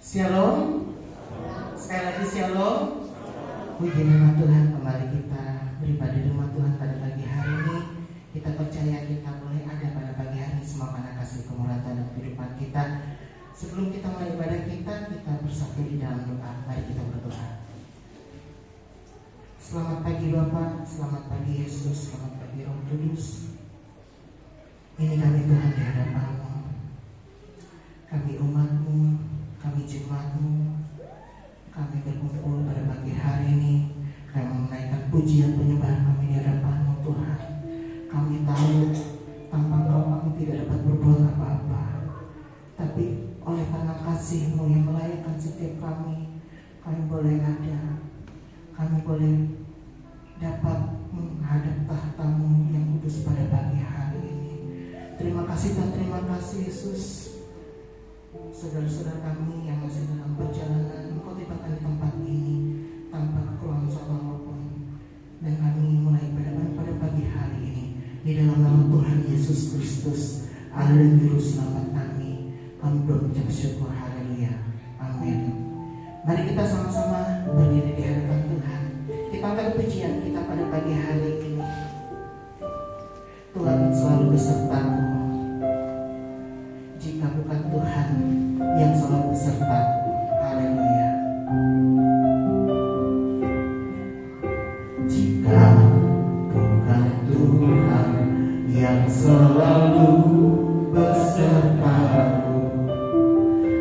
Shalom. Sekali lagi shalom. Puji nama Tuhan, kembali kita beribadah di rumah Tuhan pada pagi hari ini. Kita percaya kita boleh ada pada pagi hari semua karena kasih kemurahan dalam kehidupan kita. Sebelum kita mulai ibadah kita bersatu di dalam doa. Mari kita berdoa. Selamat pagi Bapa, selamat pagi Yesus, selamat pagi Roh Kudus. Ini kami Tuhan di hadapan-Mu. Kami umat-Mu, kami jemaat-Mu. Kami berkumpul pada pagi hari ini. Kami menaikkan pujian penyembahan kami di hadapan-Mu Tuhan. Kami tahu tanpa Engkau kami tidak dapat berbuat apa-apa. Tapi oleh karena kasih-Mu yang melayakkan setiap kami boleh ada. Kami boleh dapat menghadap tahta-Mu yang kudus pada pagi hari ini. Terima kasih dan terima kasih Yesus. Saudara-saudara kami yang masih dalam perjalanan, Engkau tibakan di tempat ini tanpa kekurangan suatu apapun. Dan kami mulai pada pagi hari ini di dalam nama Tuhan Yesus Kristus, Allah dan Juru Selamat kami berucap syukur, haleluya, amin. Mari kita sama-sama berdiri di hadapan Tuhan. Kita angkat pujian kita pada pagi hari ini. Tuhan selalu besertaku. Jika bukan Tuhan yang selalu besertaku, haleluya. Jika bukan Tuhan yang selalu besertaku,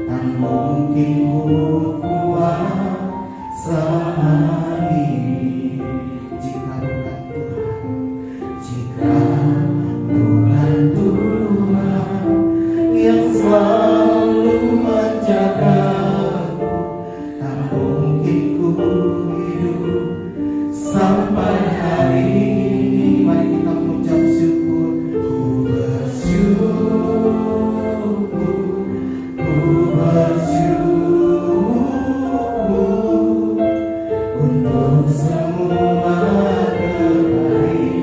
tak mungkin ku kuat selama ini. Jika bukan Tuhan, jika bukan Tuhan yang selalu menjagaku, tak mungkin ku hidup sampai hari ini. Mari kita mengucap syukur. Ku bersyukur untuk semua kebaikan-Mu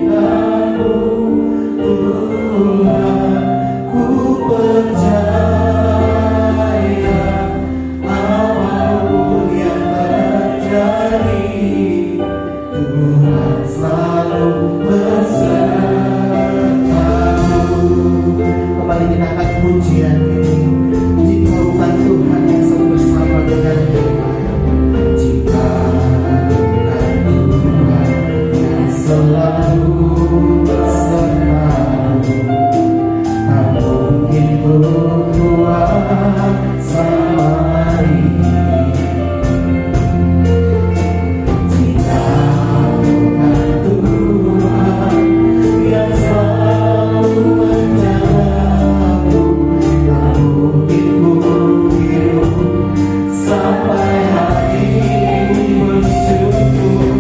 Tuhan. Ku percaya apapun yang terjadi, Tuhan selalu besertaku. Kembali kita akan pujian ini. Jika bukan Tuhan yang selalu bersama dengan kita, jika bukan Tuhan yang selalu besertaku, tak mungkin berkuat sama ini. Jika bukan Tuhan yang selalu menjagaku, tak mungkin ku hidup sampai hari ini. Bersyukur,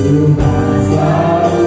Tuhan selalu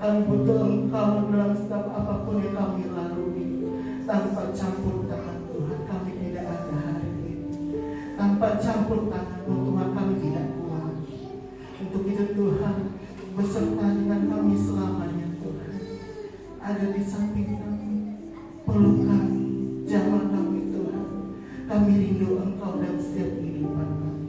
Kami butuh Engkau dalam setiap apapun yang kami lalui. Tanpa campur tangan Tuhan kami tidak ada hari ini. Tanpa campur tangan Tuhan kami tidak kuat. Untuk itu Tuhan beserta dengan kami selamanya Tuhan. Ada di samping kami, peluk kami, jamah kami Tuhan. Kami rindu Engkau dalam setiap kehidupan kami.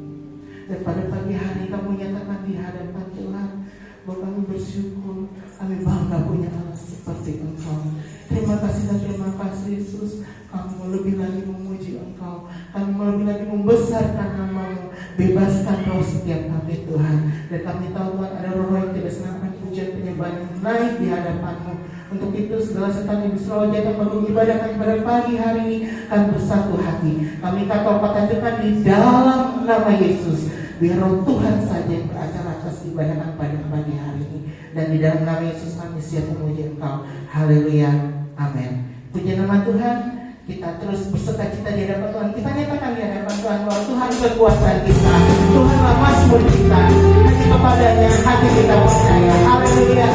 Dan pada pagi hari kamu nyatakan di hadapan Tuhan bahwa kami bersyukur, kami bangga punya Allah seperti Engkau. Terima kasih dan terima kasih Yesus. Kami lebih lagi memuji Engkau. Kami lebih lagi membesarkan nama-Mu. Bebaskan roh setiap kami Tuhan. Dan kami tahu Tuhan ada roh yang tidak senangkan pujian penyembahan yang naik di hadapan-Mu. Untuk itu segala setan yang berseroja dan mengibadah kami pada pagi hari ini kami bersatu hati. Kami kata katakan di dalam nama Yesus. Biar roh Tuhan saja yang beracara atas ibadah kami pada pagi hari ini. Dan di dalam nama Yesus kami siap memuji Engkau. Haleluya. Amin. Puji nama Tuhan. Kita terus bersuka cita di hadapan Tuhan. Kita nyatakan di hadapan Tuhan bahwa Tuhan kekuasaan kita. Tuhanlah Mazmur kita. Hati kepadanya, hati kita percaya. Haleluya.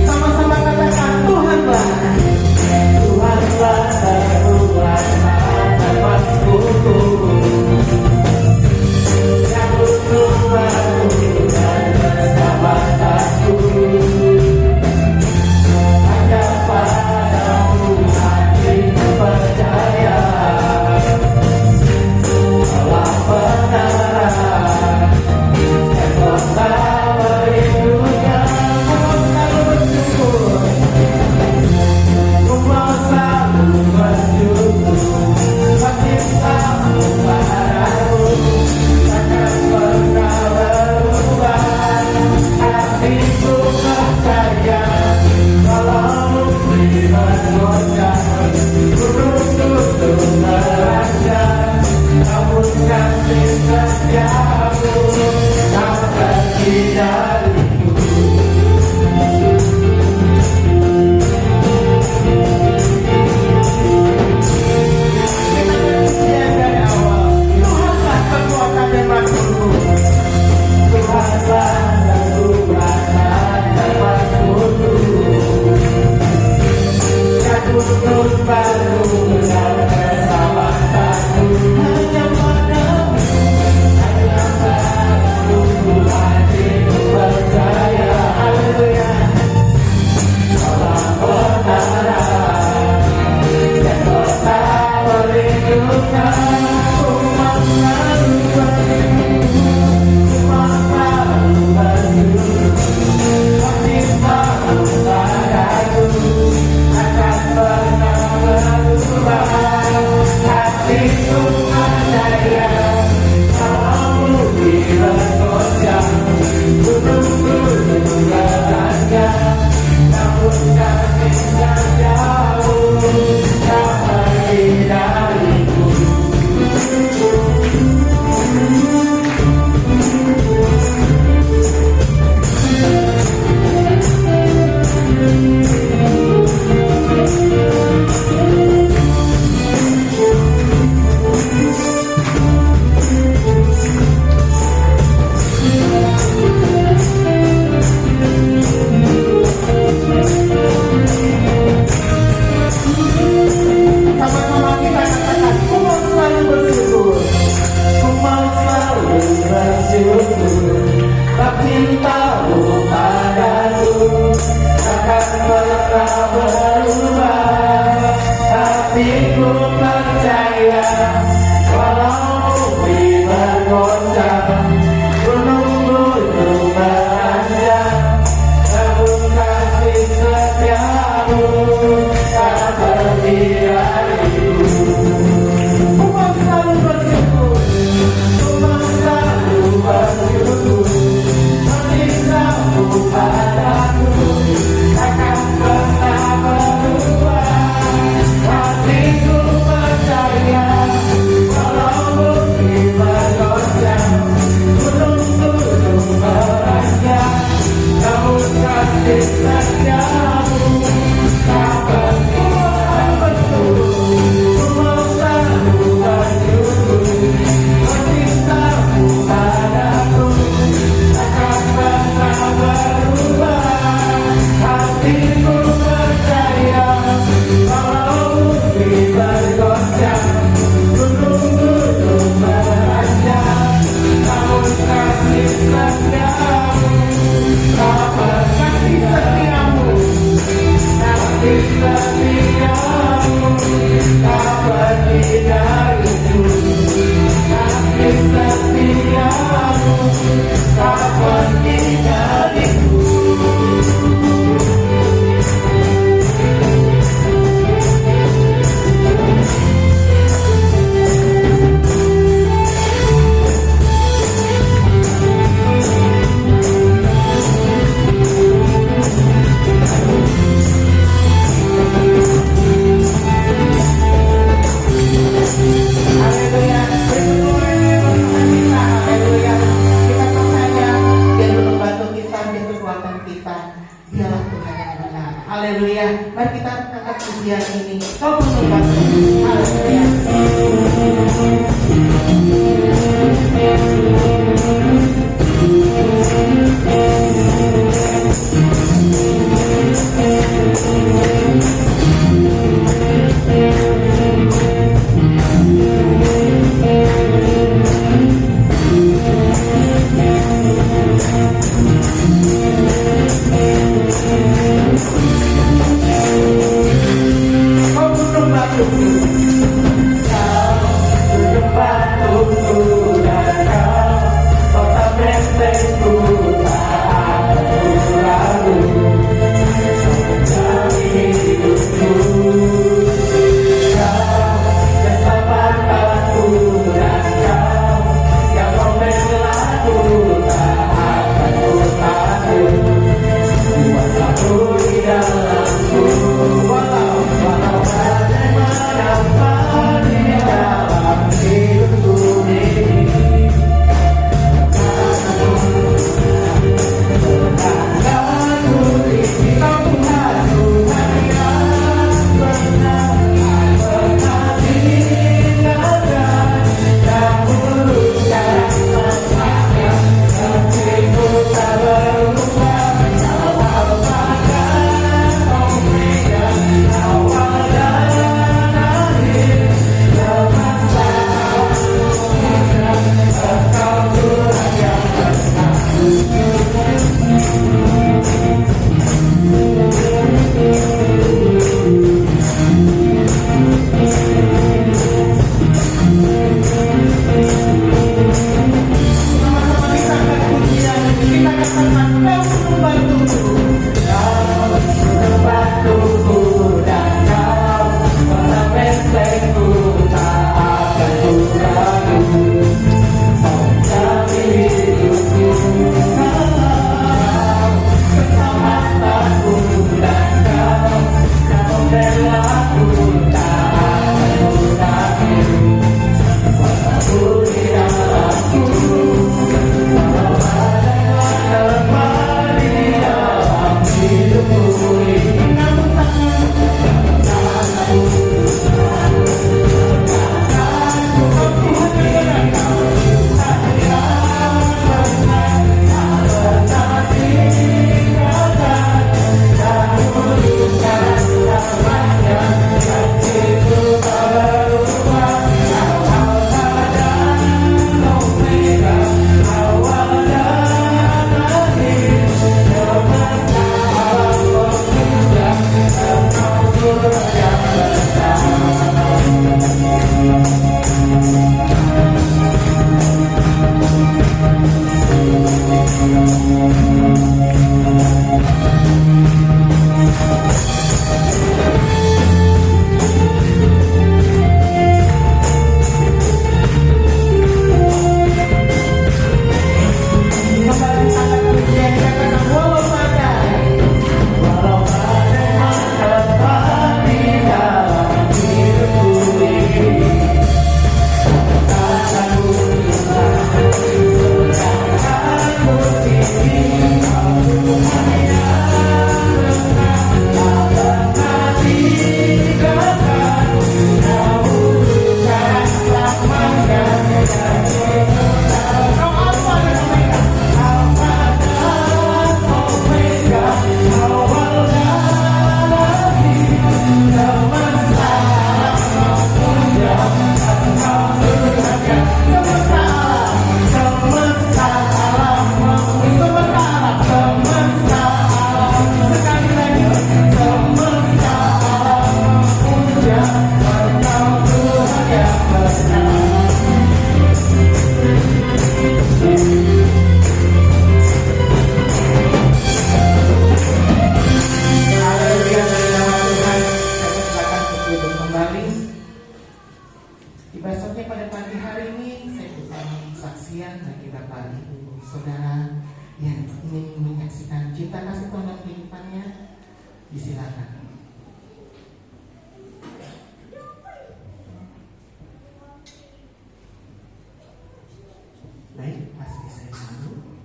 Sama-sama katakan Tuhanlah. Tuhanlah kekuasaan nafasku. Yang untuk aku dan persahabatanku. Percaya Allah benar dan kota merindunya selalu bersyukur. Ku mau selalu bersyukur cintamu padaku takkan pernah berubah. Hatiku percaya kalau beri bergoyang gunung-gunung meranjang, namun kasih setiamu tak pergi dariku. Dari awal, Tuhanlah kekuatan dan makhlukku. Tuhanlah kekuatan dan makhlukku. Untuk baru dan persahabatanku hanya padamu, hanya padamu hatiku percaya. Haleluya. Allah benar dan kota merindukan. Umat selalu bersyukur, umat selalu bersyukur cintamu padaku akan pernah berubah. Hatiku percaya kamu bergoyang gunung-gunung meranjang, namun kasihnya jauh tak pergi dariku. Sama-sama kita katakan, ku mau selalu bersyukur, ku mau selalu bersyukur. Tak cintamu padaku takkan pernah berubah. Hatiku percaya walau bumi bergoncang, gunung-gunung meranjang, namun kasih setiamu tak pergi dariku. Ku mau selalu bersyukur, ku mau selalu bersyukur. Cintamu padaku takkan pernah berubah. Hatiku percaya Kau bagi Bapak Ibu Saudara yang ingin menyaksikan cinta kasih Tuhan dan kehidupannya, disilakan. Baik, masih saya dulu.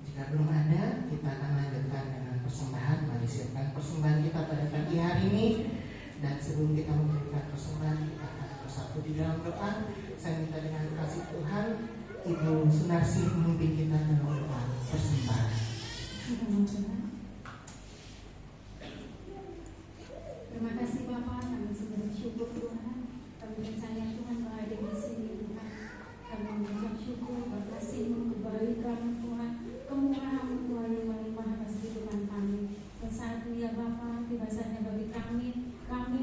Jika belum ada, kita akan lanjutkan dengan persembahan. Mari siapkan persembahan kita pada pagi hari ini. Dan sebelum kita memberikan persembahan, kita akan bersatu di dalam doa. Saya minta dengan kasih Tuhan, Ibu Sunarsi memimpin kita dalam doa persembahan. Terima kasih Bapak, kami sudah bersyukur Tuhan. Kami percaya Tuhan berada di sini Tuhan. Kami mengucap syukur berkasih-Mu, kebaikan Tuhan, kemurahan-Mu Tuhan yang melimpah atas kehidupan kami. Dan saat ini ya Bapak, tiba saatnya bagi kami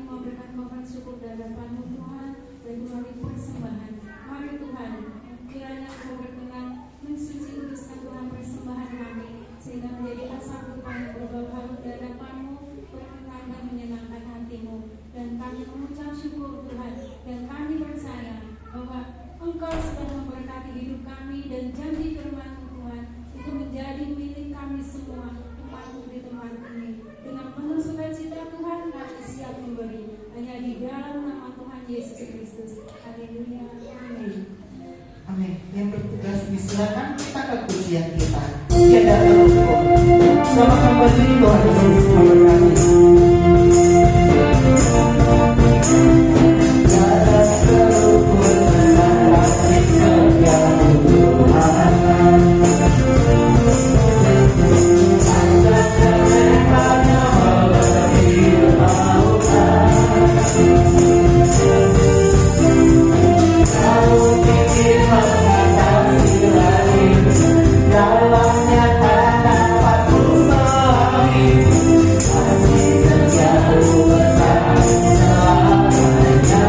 memberikan mohon syukur dan hadapan-Mu Tuhan, dan melalui persembahan. Mari Tuhan, kiranya Engkau berkenan mensuci kuduskan Tuhan persembahan kami, sehingga menjadi asal Tuhan yang berbau-bau di hadapan-Mu, berkenan dan menyenangkan hati-Mu. Dan kami mengucap syukur Tuhan, dan kami percaya bahwa Engkau sudah memberkati hidup kami, dan janji firman-Mu Tuhan itu menjadi milik kami semua, tempat-Mu di tempat ini. Dengan penuh sukacita Tuhan, kami siap memberi hanya di dalam nama Tuhan Yesus Kristus. Haleluya. Amin. Amin. Yang bertugas disilakan kita ke pujian kita. Tiada terukur. Selamat berdiri, Tuhan Yesus memberkati. Tiada terukur dengan kasih setiamu Tuhan. Dalamnya tak dapat ku selain kasih setiamu besar selamanya.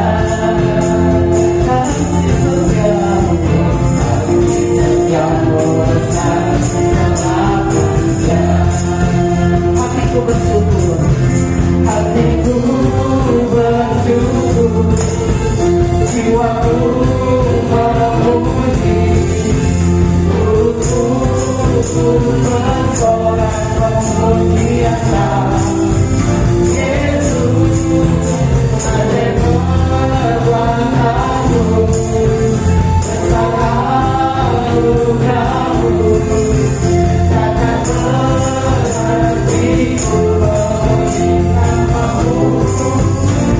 Kasih setiamu, kasih setiamu besar selamanya. Hatiku bersyukur, hatiku bersyukur, jiwaku memuji. Bersorak pemujian Yesus, ada perbuatanmu, besar anugerahmu, takkan berhentiku memuji namamu.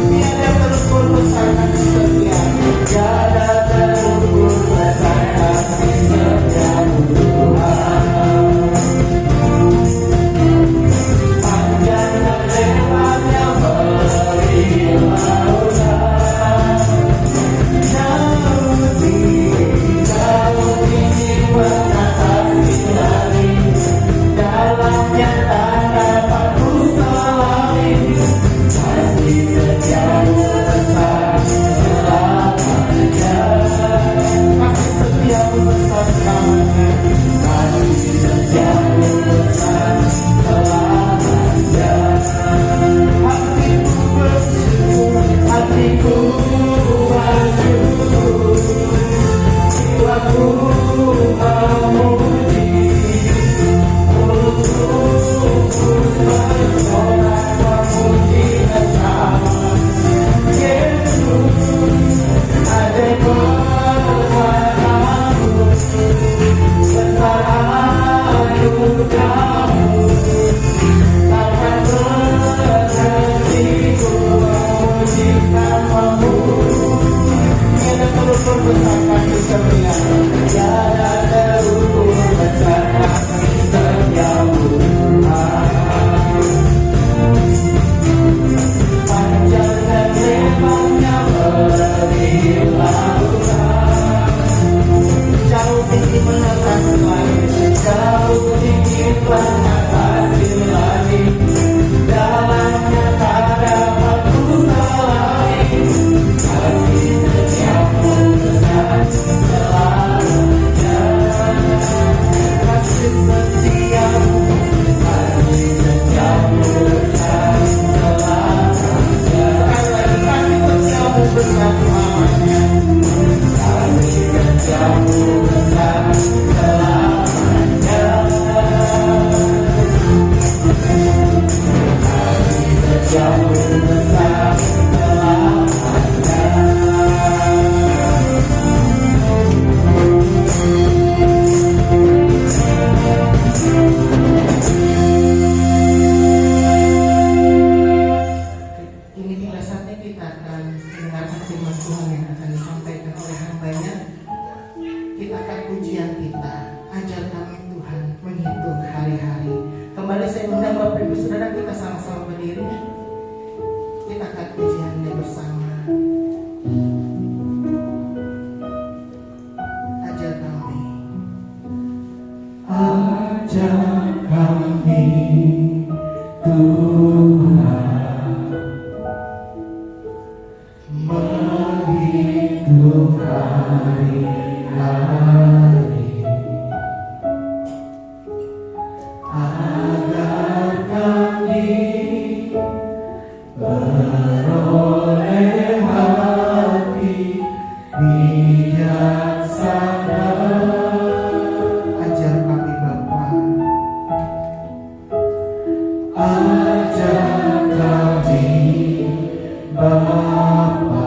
Tiada terukur besar kasih setiamu, tiada terukur besar kasih setiamu Tuhan. Bersama Kita akan pujian kita. Ajar kami Tuhan menghitung hari-hari. Kembali saya undang Bapak Ibu Saudara, kita sama-sama berdiri. Kita akan pujiannya bersama. Ajar kami. Ajar kami Tuhan menghitung hari-hari agar kami beroleh hati bijaksana. Ajar kami Bapa, ajar kami Bapa,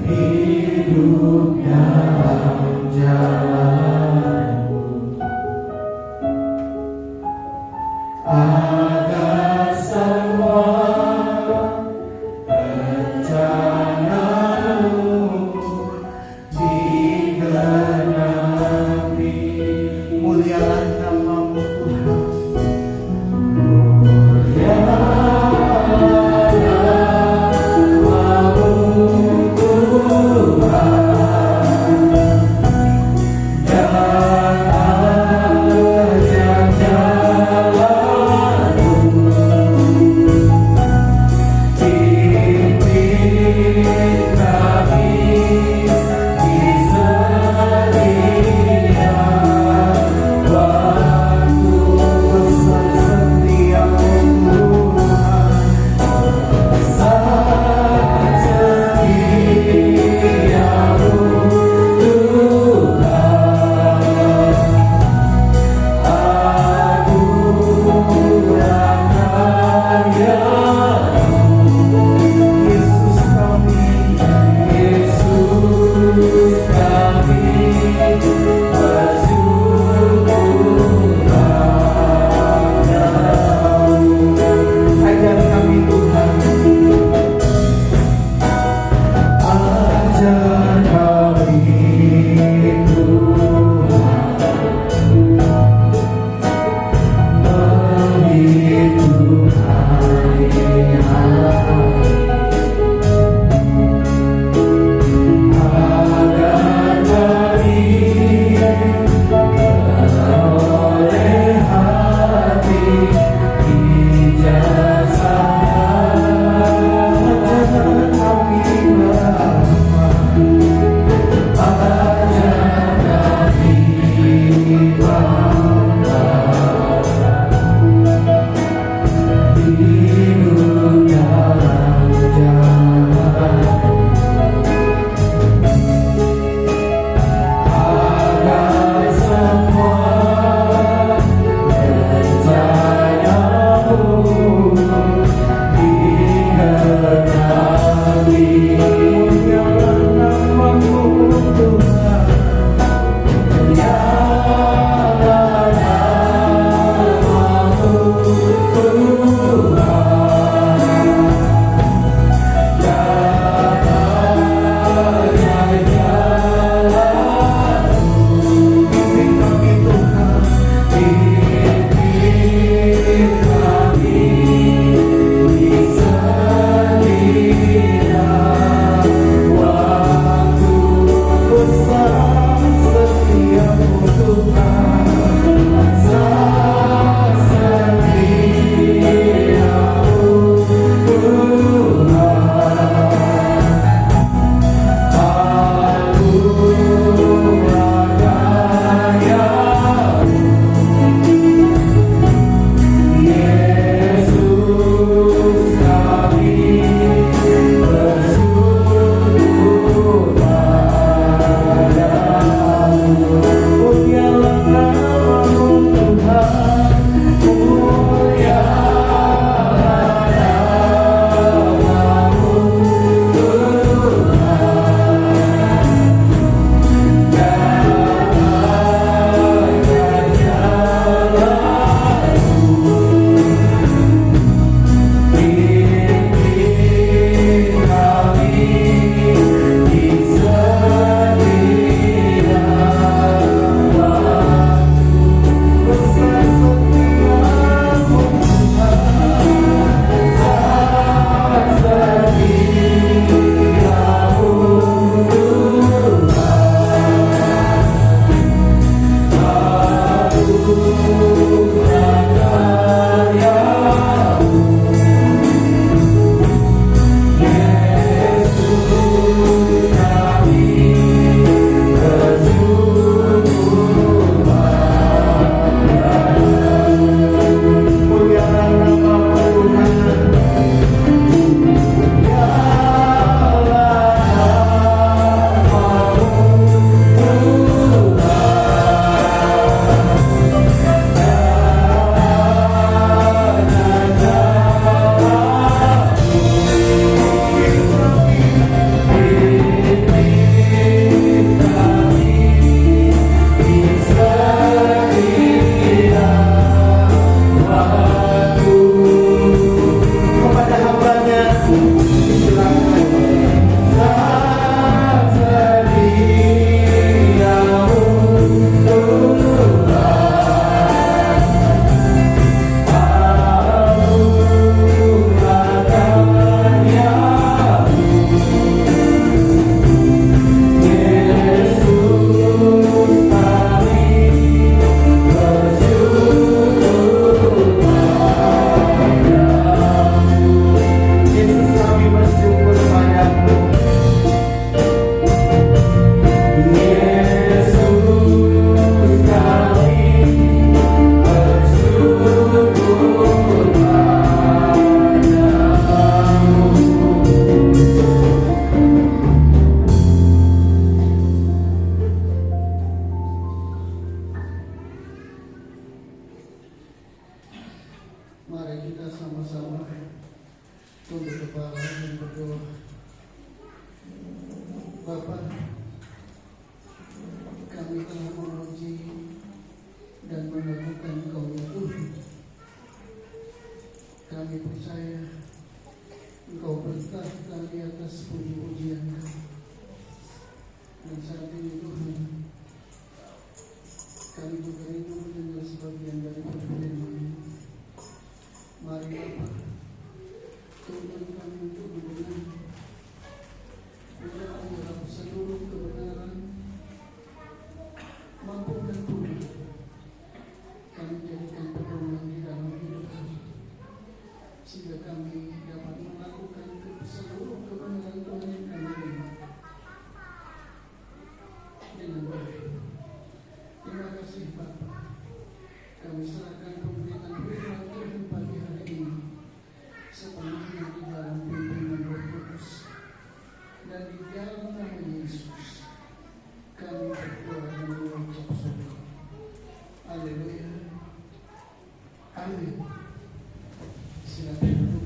hidup dalam jalan-Mu, agar semua rencana-Mu digenapi. Mulialah nama-Mu Tuhan. Mulialah nama-Mu Tuhan. Bapak, kami telah memuji dan melakukan Engkau ya Tuhan. Kami percaya Engkau berkati kami atas puji-pujian kami. Dan saat ini Tuhan, kami juga ingin mendengar sebagian dari firman-Mu. Mari Bapa, tuntun kami untuk mendengar menyerap seluruh kebenaran, mampu dan pulih. Kami jadikan pedoman di dalam hidup kami, sehingga kami dapat melakukan seluruh kebenaran Tuhan yang kami terima dengan baik. Terima kasih Bapa. Kami serahkan pemberitaan firman Tuhan pagi hari ini sepenuhnya di dalam pimpinan Roh Kudus dan di dalam nama Yesus. Kami berdoa dan mengucap syukur. Haleluya. Amin. Silakan duduk.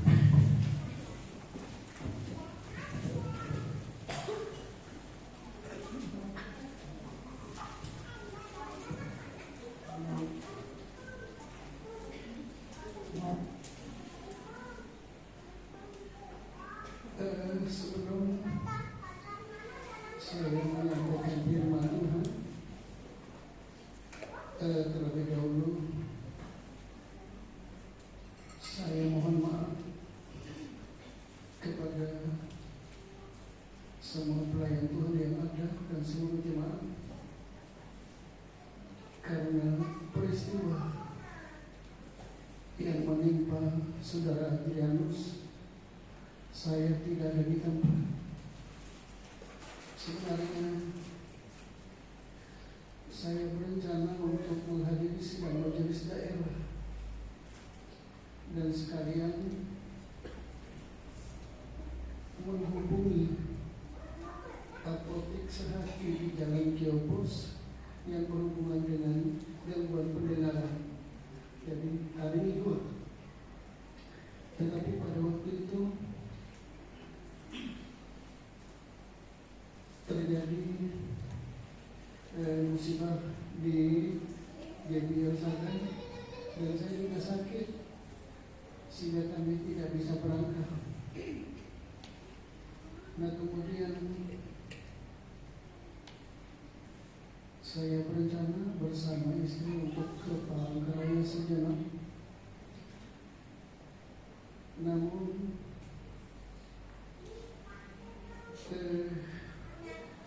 Sebelum saya menyampaikan firman Tuhan, terlebih dahulu saya mohon maaf kepada semua pelayan Tuhan yang ada dan seluruh jemaat karena peristiwa yang menimpa Saudara Adrianus. Saya tidak ada di tempat. Sebenarnya saya berencana untuk menghadiri sidang majelis daerah dan sekalian menghubungi apotek sehati di Jalan Kiopos yang berhubungan dengan gangguan pendengaran. Jadi hari Minggu. Tetapi pada waktu itu terjadi musibah di JBL sana dan saya juga sakit sehingga kami tidak bisa berangkat. Nah kemudian saya berencana bersama istri untuk ke Palangkaraya sejenak. Namun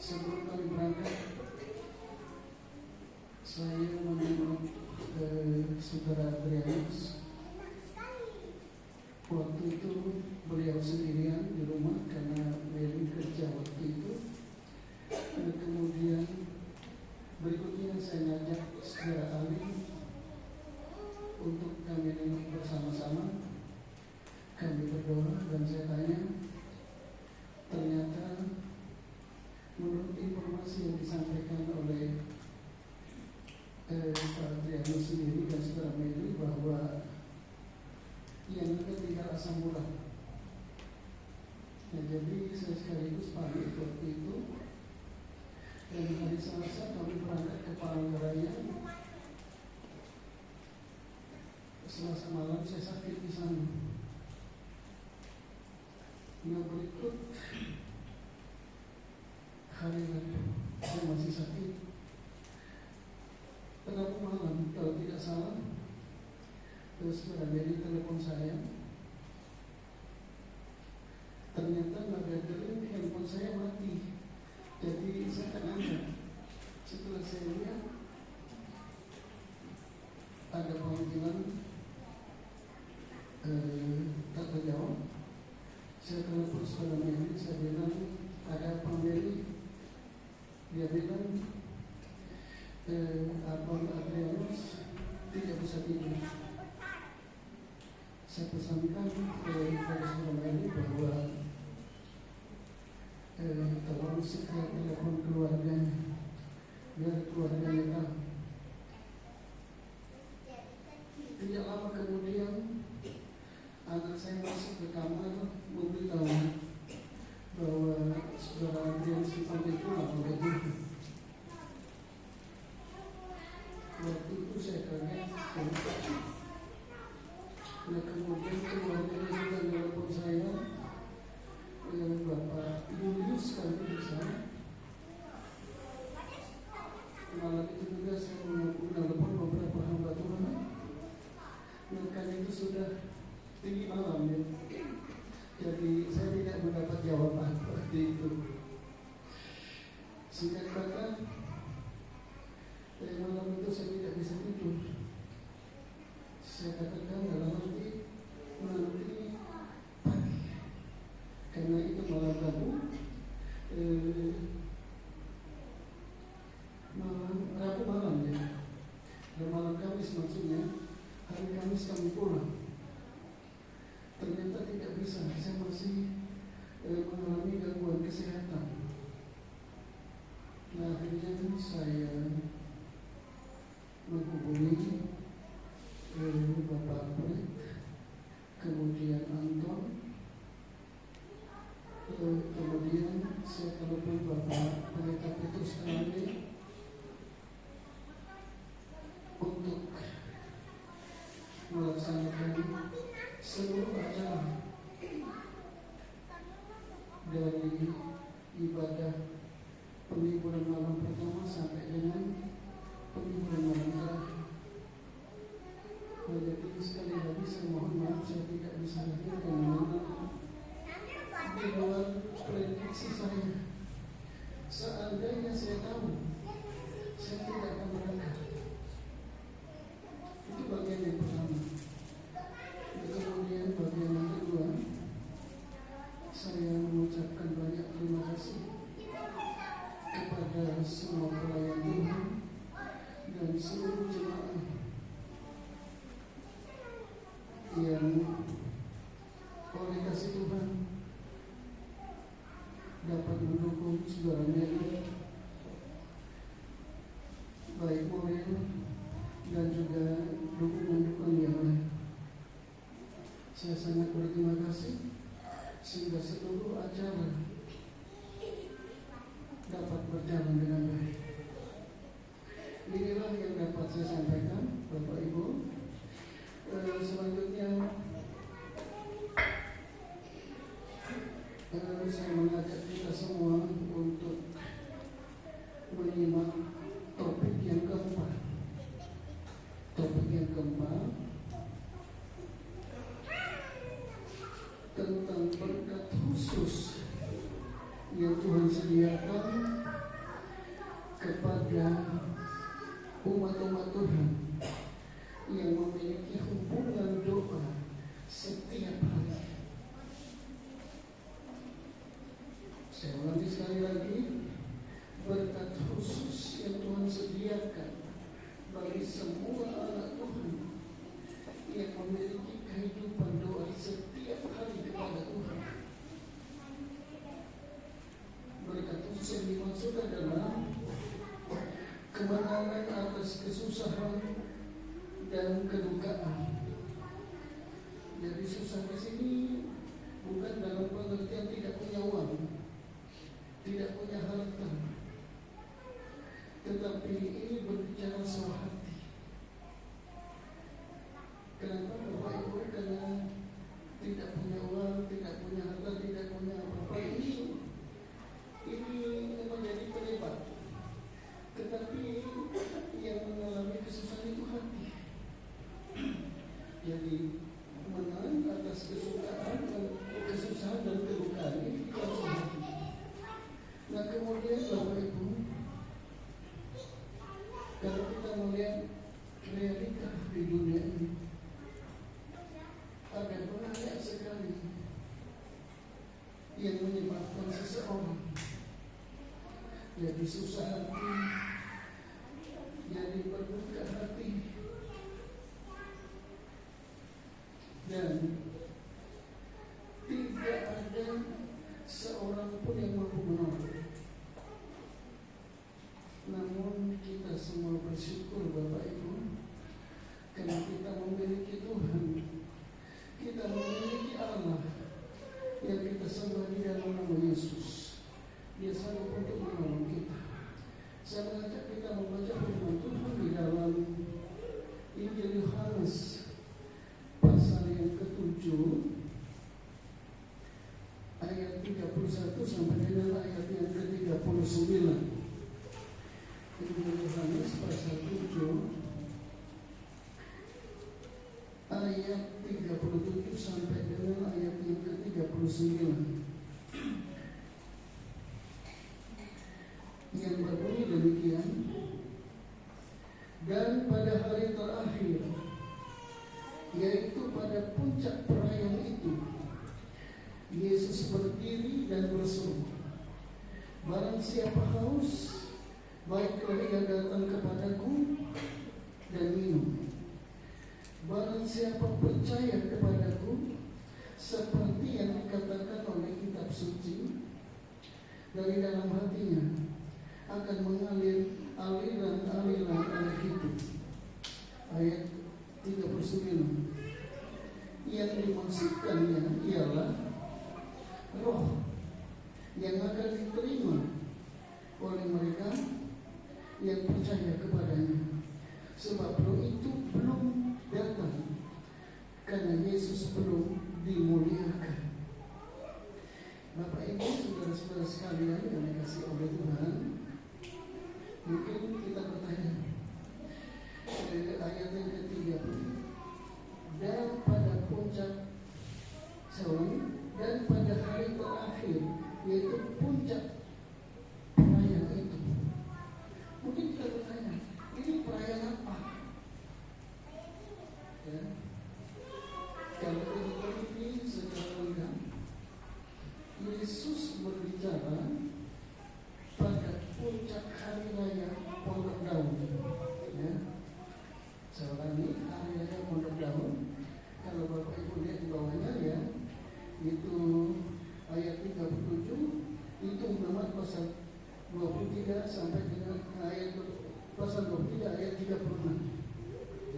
sebelum kami berangkat, saya menengok Saudara Adrianus. Waktu itu beliau sendirian di rumah karena Mary kerja waktu itu. Dan kemudian berikutnya saya ngajak Saudara Ali untuk kami nengok bersama-sama. Kami berdoa dan saya tanya, ternyata menurut informasi yang disampaikan oleh Pak Adrianus sendiri dan Saudara Mary bahwa yang tinggal asam urat. Nah, jadi saya sekaligus pamit waktu itu dan hari Selasa kami berangkat ke Palangkaraya. Selasa malam saya sakit di sana. Nah berikut hari lalu saya masih sakit. Pada malam kalau tidak salah, terus dari telepon saya, ternyata nada dering handphone saya mati. Jadi saya tak angkat. Setelah saya lihat ada panggilan tak terjawab. Saya telepon Saudara Mary, saya bilang ada apa Mary? Dia bilang Abang Adrianus tidak bisa tidur. Saya pesankan kepada Saudara Mary bahwa kaget. Nah kemudian keluarganya juga nelfon saya, Bapak Julius kami di sana. Malam itu juga saya menelpon beberapa hamba Tuhan. Nah kan itu sudah tinggi malam ya. Jadi saya tidak mendapat jawaban seperti itu. Singkat kata, malam itu saya tidak bisa tidur. Saya katakan dalam hati nanti pagi, karena itu malam Rabu, Rabu malam ya, dan malam Kamis maksudnya, hari Kamis kami pulang. Ternyata tidak bisa, saya masih mengalami gangguan kesehatan. Nah akhirnya saya menghubungi Bapak Fred, kemudian Anton, kemudian saya telepon Bapak Pendeta Petrus Kande untuk melaksanakan seluruh acara dari ibadah penghiburan malam pertama sampai dengan penghiburan malam terakhir. Jadi sekali lagi saya mohon maaf saya tidak bisa hadir karena di luar prediksi saya. Seandainya saya tahu, saya tidak akan berangkat. Itu bagian yang pertama. Kemudian bagian yang kedua, saya mengucapkan banyak terima kasih kepada semua pelayan Tuhan dan seluruh jemaat yang oleh kasih Tuhan dapat mendukung saudara Mary, baik moral dan juga dukungan-dukungan yang lain. Saya sangat berterima kasih sehingga seluruh acara dapat berjalan dengan baik. Inilah yang dapat saya sampaikan, Bapak Ibu. Selanjutnya saya mengajak kita semua untuk menyimak topik yang keempat. Topik yang keempat tentang berkat khusus yang Tuhan sediakan kepada umat-umat Tuhan yang memiliki hubungan doa setiap hari. Saya ulangi sekali lagi, berkat khusus yang Tuhan sediakan bagi semua anak Tuhan yang memiliki kehidupan doa setiap hari kepada Tuhan. Berkat khusus yang dimaksud adalah kemenangan atas kesusahan dan kedukaan. Jadi susah di sini bukan dalam pengertian tidak punya uang, tidak punya harta, tetapi ini berbicara soal hati. Kenapa Bapak Ibu? Karena tidak punya uang, tidak punya harta, tidak punya apa-apa, ini menjadi penyebab. Tetapi yang mengalami kesusahan itu hati. Jadi menang atas kesusahan dan kedukaan ini harus hati. Nah kemudian Bapak Ibu, kalau kita melihat realita di dunia ini, ada banyak sekali yang menyebabkan seseorang jadi susah hati, jadi berduka hati, dan tidak ada seorang pun yang mampu menolong. Namun kita semua bersyukur Bapak Ibu, karena kita memiliki Tuhan, kita memiliki Allah yang kita sembah di dalam nama Yesus. Dia sanggup untuk menolong kita. Saya mengajak kita membaca firman Tuhan di dalam pasal 7 ayat 37 sampai dengan ayat yang ke-39 yang berbunyi demikian. Dan pada hari terakhir, yaitu pada puncak perayaan itu, Yesus berdiri dan berseru, barang siapa haus, baiklah ia datang kepadaku dan minum. Barang siapa percaya kepadaku, seperti yang dikatakan oleh kitab suci, dari dalam hatinya akan mengalir aliran-aliran air hidup. Ayat 39. Yang dimaksudkannya ialah roh yang akan diterima oleh mereka yang percaya kepadanya. Sebab roh itu belum datang karena Yesus belum dimuliakan. Bapak Ibu, saudara-saudara sekalian yang dikasihi oleh Tuhan, mungkin kita bertanya ayat yang ketiga, dan pada puncak dan pada hari terakhir, yaitu puncak perayaan itu. Mungkin kita bertanya, ini perayaan apa? Ya. Kalau kita teliti secara lengkap, Yesus berbicara pada puncak hari raya Pondok Daun. Ya. Sekarang ini hari raya Pondok Daun. Kalau Bapak Ibu lihat di bawahnya ya, itu ayat 37, itu Muhammad pasal 23 sampai dengan ayat pasal 23 ayat 36.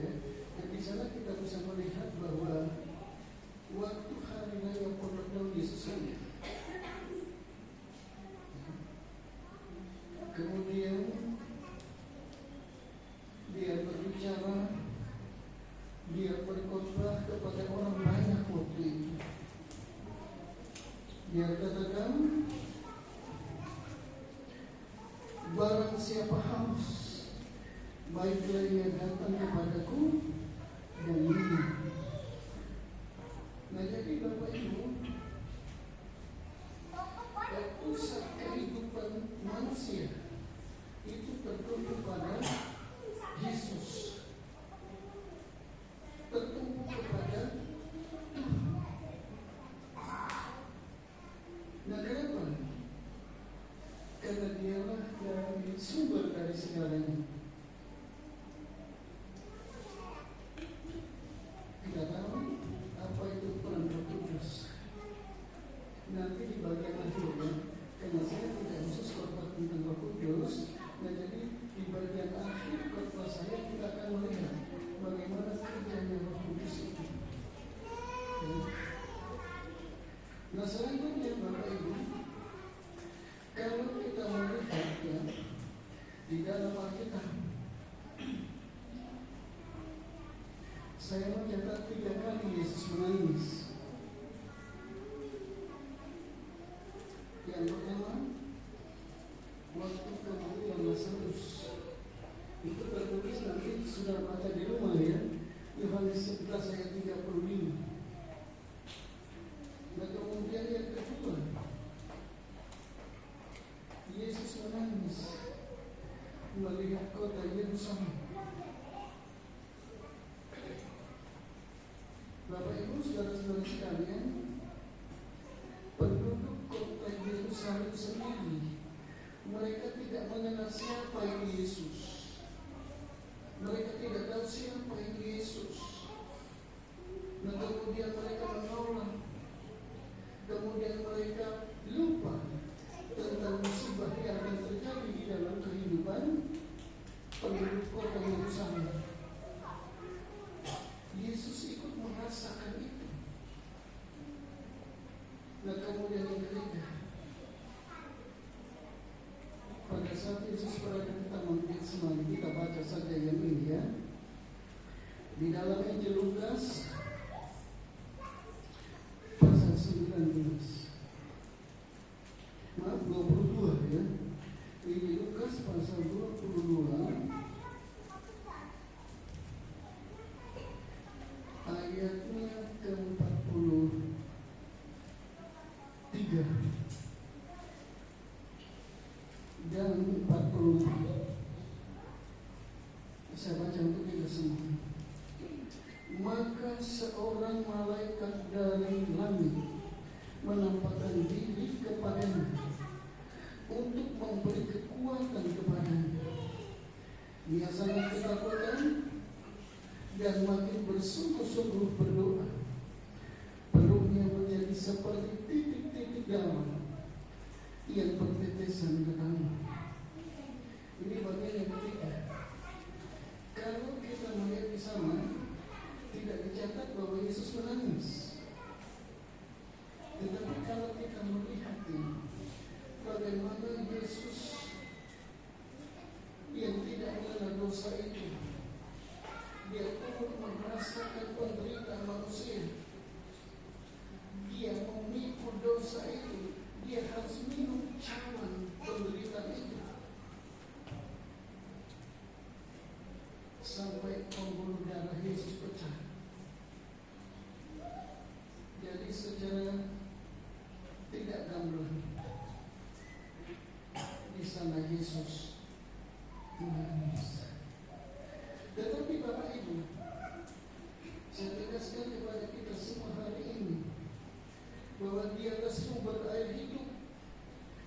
Ya. Dan di sana kita bisa melihat bahwa waktu hari raya Pondok Daun Yesus ini, kemudian dia berbicara, dia berkhotbah kepada orang banyak waktu itu. Dia katakan, barang siapa haus, baiklah ia datang kepadaku dan minum. Nah, jadi Bapak Ibu, pusat kehidupan manusia itu tertumpu pada Yesus, tertumpu kepada Tuhan. Nah, kenapa? Karena dialah dari sumber dari segalanya. Kita tahu apa itu peran Roh Kudus. Nanti di bagian akhirnya, karena saya tidak khusus khotbah tentang Roh Kudus, nah jadi di bagian akhir khotbah saya kita akan melihat bagaimana kerjanya Roh Kudus itu. Nah, selanjutnya Bapak Ibu, kalau kita melihat ya, di dalam Alkitab, saya mencatat 3 kali Yesus menangis. Yang pertama, waktu kematian Lazarus, itu tertulis nanti sudah baca di rumah ya, Yohanes 11 ayat 35. Dan kemudian yang kedua, Yesus menangis melihat kota Yerusalem. Bapak Ibu, saudara-saudara sekalian, penduduk kota Yerusalem sendiri, mereka tidak mengenal siapa itu Yesus. Mereka tidak tahu siapa itu Yesus. Dan kemudian mereka menolak. Kemudian mereka lupa tentang musibah yang akan terjadi di dalam kehidupan penduduk kota Yerusalem. Yesus ikut merasakan itu. Nah, kemudian yang ketiga, pada saat Yesus berada di Taman Getsemani, kita baca saja yang ini ya. Di dalam Injil Lukas pasal 22 ya. Injil Lukas pasal 22 dan 40. Saya baca untuk kita semua. Maka seorang malaikat dari langit menampakkan diri kepadanya untuk memberi kekuatan kepadanya. Dia sangat ketakutan dan makin bersungguh-sungguh berdoa. Perutnya menjadi seperti titik-titik darah yang bertetesan ke tanah. Ini bagian yang ketiga. Kalau kita melihat di sana, tidak dicatat bahwa Yesus menangis. Tetapi kalau kita melihat ini, bagaimana Yesus yang tidak mengenal dosa itu, dia turut merasakan penderitaan manusia. Dia memikul dosa itu, dia harus minum cawan penderitaan itu sampai pembuluh darah Yesus pecah. Jadi secara tidak gamblang di sana Yesus menangis. Tetapi Bapak Ibu, saya tegaskan kepada kita semua hari ini bahwa Dialah sumber air hidup,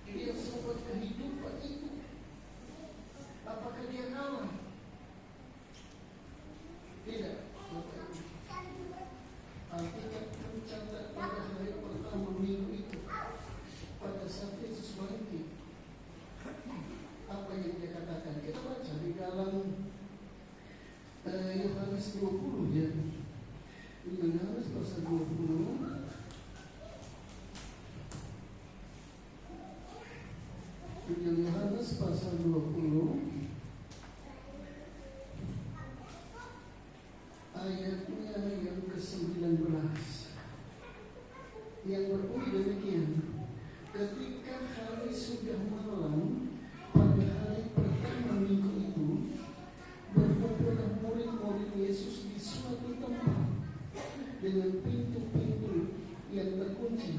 Dia sumber kehidupan itu. Apakah Dia kalah? Tidak, Bapak Ibu. Alkitab mencatat pada hari pertama minggu itu, pada saat Yesus bangkit, apa yang Dia katakan? Kita baca di dalam Yohanes 20 ya. Yohanes pasal 20. Yohanes pasal 20 ayatnya yang ke-19 yang berbunyi demikian. Ketika hari sudah malam pada hari pertama minggu itu, berkumpullah murid-murid Yesus di suatu tempat dengan pintu-pintu yang terkunci,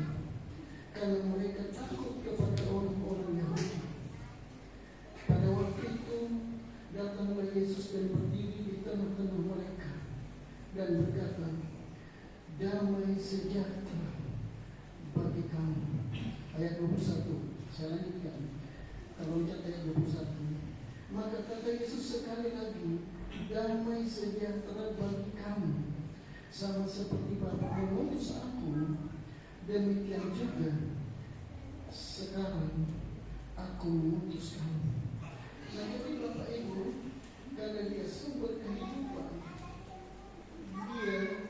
karena mereka takut kepada orang-orang Yahudi. Pada waktu itu datanglah Yesus dan berdiri di tengah-tengah mereka dan berkata, damai sejahtera bagi kamu. Ayat 21, saya lanjutkan. Kalau lihat ayat 21, maka kata Yesus sekali lagi, damai sejahtera bagi kamu. Sama seperti Bapa mengutus aku, demikian juga sekarang aku mengutus kamu. Nah, jadi Bapak Ibu, karena Dia sumber kehidupan, Dia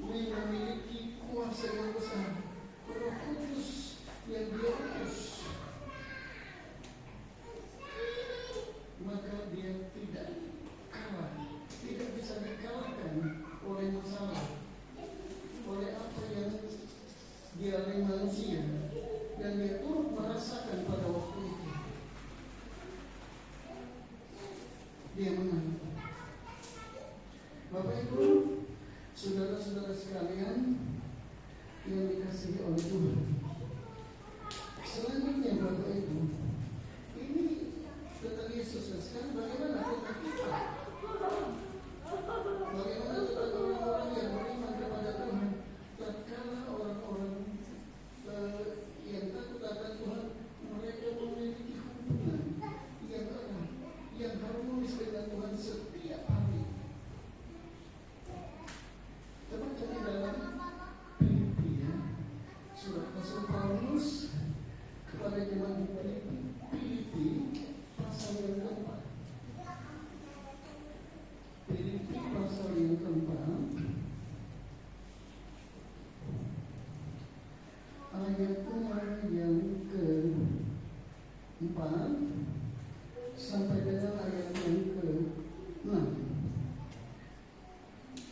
memiliki kuasa yang besar. Roh Kudus yang Dia utus, maka Dia tidak kalah, tidak bisa dikalahkan oleh masalah, oleh apa yang dialami manusia, dan Dia turut merasakan pada waktu itu. Dia menang. Bapak Ibu, saudara-saudara sekalian yang dikasihi oleh Tuhan, selanjutnya Bapak Ibu, ini tentang Yesus. Dan sekarang bagaimana tentang kita? Bagaimana tentang orang-orang yang beriman kepada Tuhan? Tatkala orang-orang yang takut akan Tuhan, mereka memiliki hubungan yang erat, yang harmonis dengan Tuhan setiap hari. Kita baca di dalam Filipi ya, surat Rasul Paulus kepada jemaat Filipi pasal yang keempat. Filipi pasal yang keempat ayatnya yang ke-4 sampai dengan ayat yang ke-6.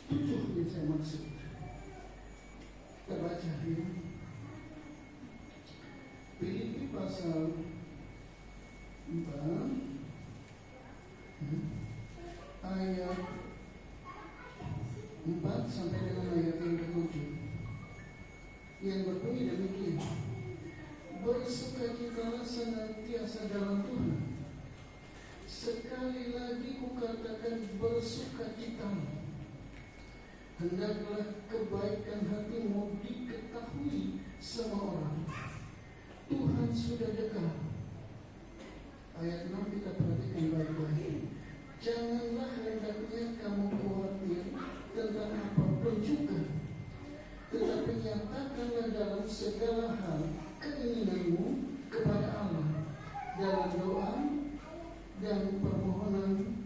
7 yang saya maksud. Kita baca ya. Filipi pasal 4 ayat 4 sampai dengan ayat yang ke-7 yang berbunyi demikian. Bersukacitalah senantiasa dalam Tuhan. Sekali lagi kukatakan bersukacita. Hendaklah kebaikan hatimu diketahui semua orang. Tuhan sudah dekat. Ayat 6 kita perhatikan baik-baik. Janganlah hendaknya kamu khawatir tentang apapun juga, tetapi nyatakanlah dalam segala hal keinginanmu kepada Allah dalam doa dan permohonan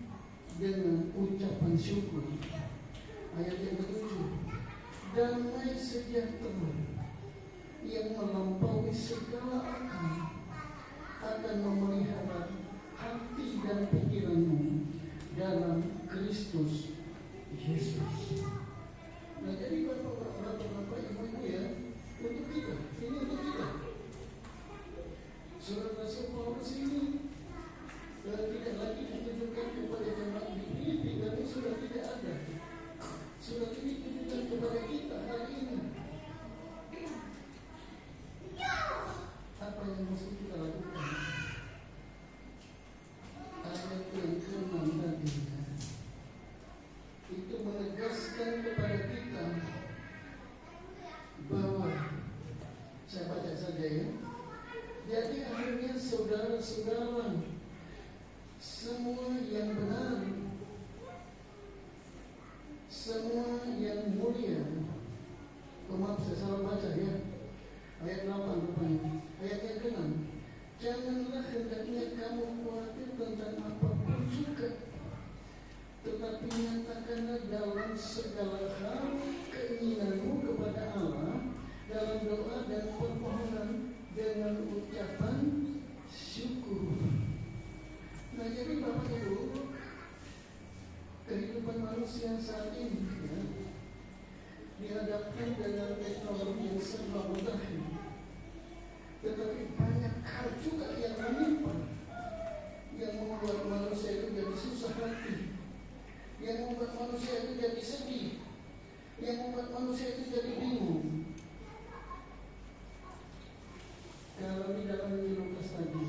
dengan ucapan syukur. Ayat yang ke-7. Damai sejahtera yang melampaui segala akal akan memelihara hati dan pikiranmu dalam Kristus Yesus. Nah, jadi bapak-bapak, ibu-ibu ya, untuk kita, ini untuk kita. Surat Rasul Paulus ini tidak lagi ditujukan kepada jemaat di Filipi, tapi sudah tidak ada. Surat ini ditujukan kepada kita hari ini. Apa yang mesti kita lakukan? Ayat yang ke-6 tadi itu menegaskan kepada kita bahwa, saya baca saja ya. Jadi akhirnya saudara-saudara, semua yang benar, semua yang mulia. Maaf, saya salah baca ya. Ayat 8 rupanya. Ayat yang ke-6. Janganlah hendaknya kamu khawatir tentang apapun juga, tetapi nyatakanlah dalam segala hal keinginanmu kepada Allah dalam doa dan permohonan dengan ucapan syukur. Nah, jadi Bapak Ibu, kehidupan manusia saat ini ya, dihadapkan dengan teknologi yang serba mutakhir, tetapi banyak hal juga yang menimpa, yang membuat manusia itu jadi susah hati, yang membuat manusia itu jadi sedih, yang membuat manusia itu jadi bingung. Kalau di dalam Injil Lukas tadi,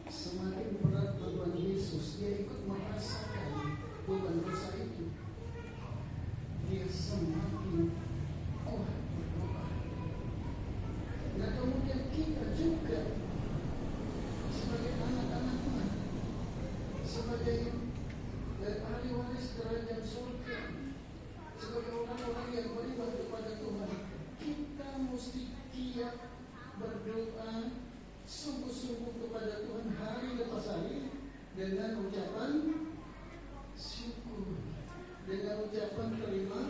semakin berat beban Yesus, dia ikut merasakan beban dosa itu. Dia semakin kuat berdoa. Nah, kemudian kita juga sebagai anak-anaknya, sebagai ahli waris kerajaan surga, sebagai orang-orang yang beriman kepada Tuhan, kita mesti giat berdoa sungguh-sungguh kepada Tuhan hari lepas hari dengan ucapan syukur, dengan ucapan terima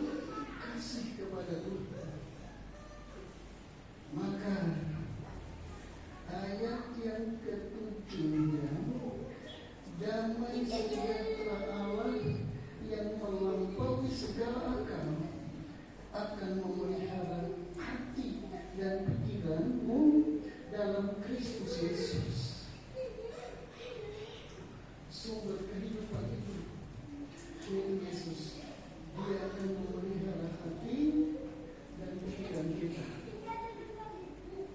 kasih kepada Tuhan. Maka ayat yang ke-7, damai sejahtera Allah yang melampaui segala akal akan memelihara hati dan pikiranmu dalam Kristus Yesus. Sumber kehidupan itu yaitu Yesus. Dia akan memelihara hati dan pikiran kita.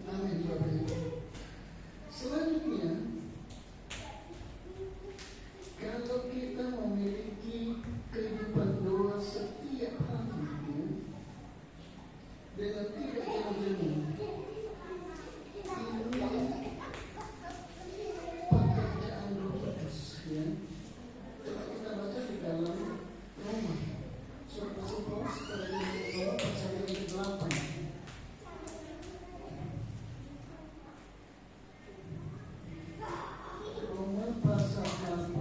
Amin, Bapak Ibu. Selanjutnya, kalau kita memiliki kehidupan doa setiap hari dengan tidak jemu-jemu, ini pekerjaan Roh Kudus ya. Coba kita baca di dalam Roma, surat Rasul Paulus kepada Roma pasal yang ke-8. Roma pasal 8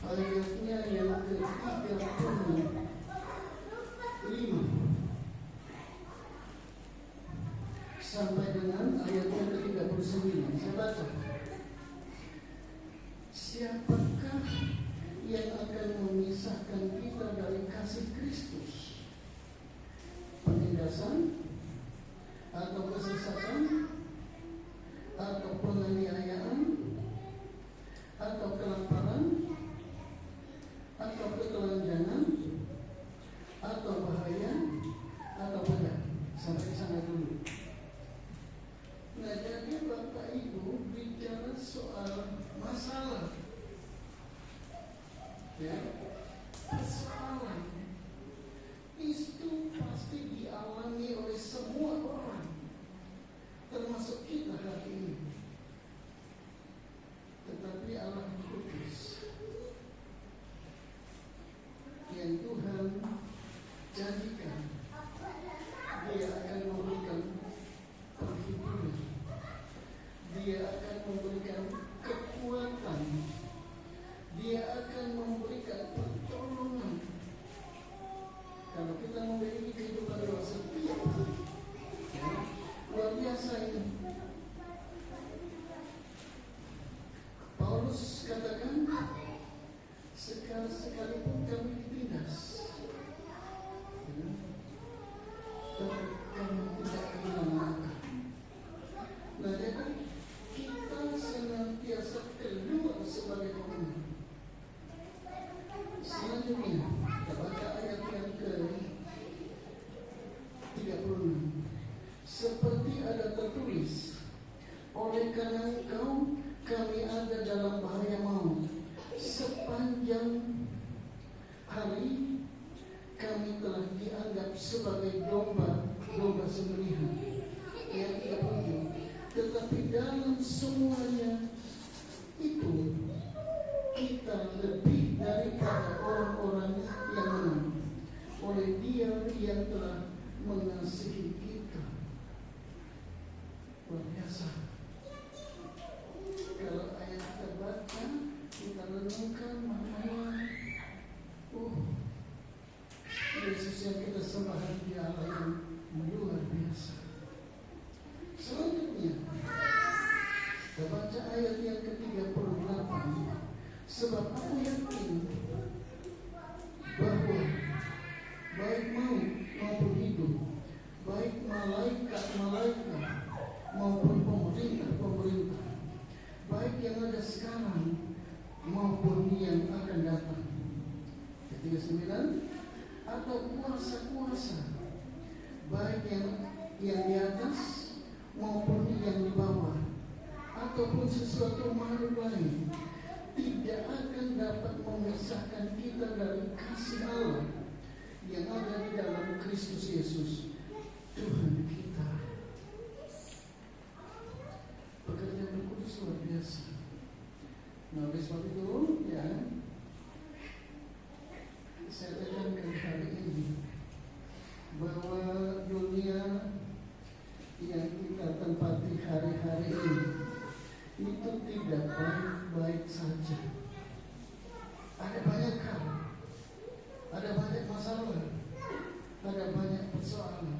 ayatnya yang ke-35 sampai dengan ayatnya ke-39. Saya baca. Siapakah yang akan memisahkan kita dari kasih Kristus? Penindasan atau kesesatan atau penganiayaan atau kelaparan atau ketelanjangan atau bahaya atau pedang? Sampai di sana kita dulu. Nah, jadi Bapak Ibu bicara soal masalah, ya, persoalan itu pasti dialami oleh semua orang, termasuk kita hari ini. Tetapi Allah kudus yang Tuhan janjikan, Dia akan memberikan penghiburan, Dia akan memberikan kekuatan, Dia akan memberikan pertolongan. Kalau kita memiliki kehidupan doa setiap hari, ya, luar biasa ini. Paulus katakan, sekalipun kami ditindas, ya, tapi kami tidak kehilangan akal. Nah, jadi kita senantiasa keluar sebagai pemenang. Selanjutnya, kita baca ayat yang ke-36. Seperti ada tertulis, oleh karena engkau kami ada dalam bahaya maut. Sepanjang hari kami telah dianggap sebagai domba sembelihan. Yang tidak perlu. Tetapi dalam semuanya itu kita lebih daripada orang-orang yang menang oleh Dia yang telah mengasihi kita. Luar biasa. Kalau ayat kita baca, kita renungkan maknanya. Yesus yang kita sembah Dia Allah yang luar biasa. Selanjutnya, kita baca ayat yang ke-38. Sebab aku yakin bahwa baik maut maupun hidup, baik malaikat-malaikat maupun pemerintah-pemerintah, baik yang ada sekarang maupun yang akan datang. 39, atau kuasa-kuasa, baik yang di atas maupun yang di bawah, ataupun sesuatu makhluk lain, tidak akan dapat memisahkan kita dari kasih Allah yang ada di dalam Kristus Yesus Tuhan kita. Pekerjaan Roh Kudus luar biasa. Nah, oleh sebab itu, ya, saya tekankan hari ini bahwa dunia yang kita tempati hari-hari ini itu tidak baik-baik saja. Ada banyak hal, ada banyak masalah, ada banyak persoalan.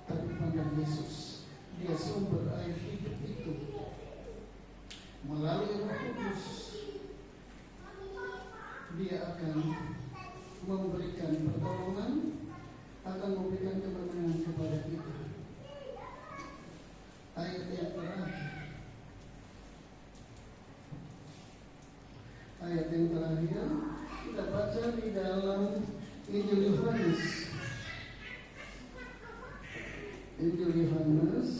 Tapi pada Yesus, Dia sumber air hidup itu. Melalui Roh Kudus, Dia akan memberikan pertolongan, akan memberikan kemenangan kepada kita. Ayat yang terakhir, kita baca di dalam Injil Yohanes. Injil Yohanes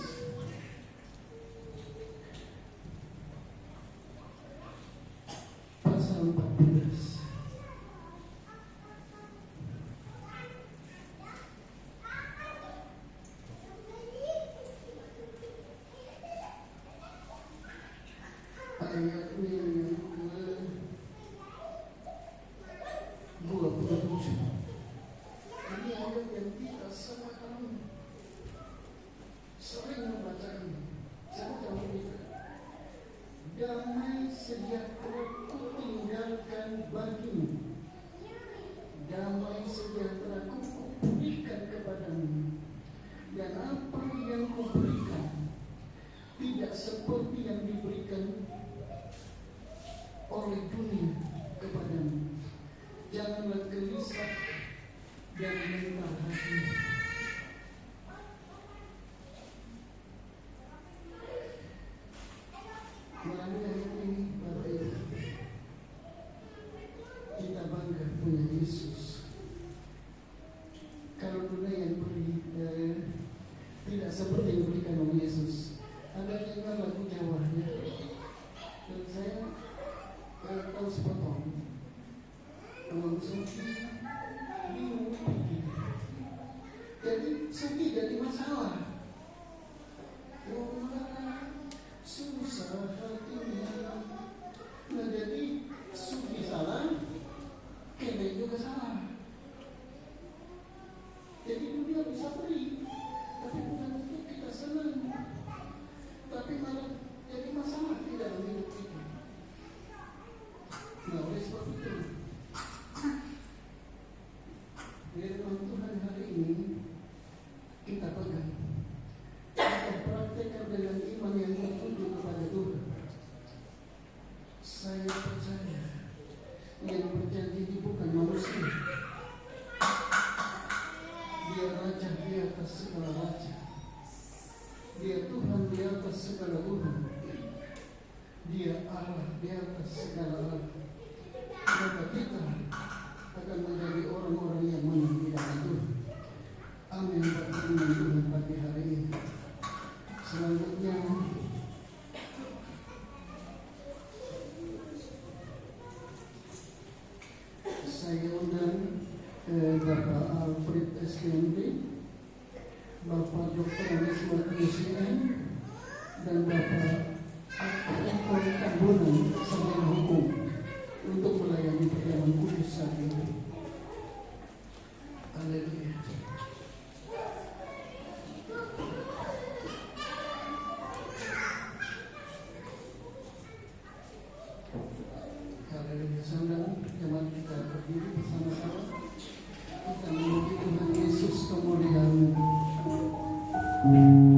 pasal 14. Ayat yang ke-27. Ini ayat yang kita semua tahu, sering membaca ini. Saya tahu ini. Damai sejahtera ku tinggalkan bagimu, damai sejahtera ku berikan kepadamu, dan apa yang kuberikan tidak seperti yang diberikan oleh dunia kepadamu. Janganlah gelisah dan gentar hati. Melalui ayat ini, Bapak Ibu, kita bangga punya Yesus. Kalau dunia yang beri seperti yang diberikan oleh Yesus. Ada dengar lagu Jawanya, dan saya tahu sepotong. Uang Suki bingung pergi. Jadi Suki jadi masalah. Orang susah hatinya. Nah jadi Suki salah, Kevin juga salah. Jadi dunia bisa beri, tapi bukan untuk kita senang, tapi malah jadi masalah di dalam hidup kita. Nah oleh sebab itu, firman Tuhan hari ini kita pegang, kita praktekkan dengan iman yang tertuju kepada Tuhan. Saya percaya yang berjanji ini bukan manusia. Dia Raja di atas segala raja. Dia Tuhan di atas segala Tuhan. Dia Allah di atas segala Allah. Maka kita akan menjadi orang-orang yang menang di dalam Tuhan. Amin. Berfirman Tuhan pagi hari ini. Selanjutnya saya undang Bapak Alfred SPMD, Bapak Dr. Anismat UCM, dan Bapak Akor Kambunan Sarjana Hukum untuk melayani perjamuan kudus saat ini. Haleluya. Haleluya. Saudara, jemaat kita berdiri bersama-sama. Kita memuji Tuhan Yesus kemuliaan. Yesus,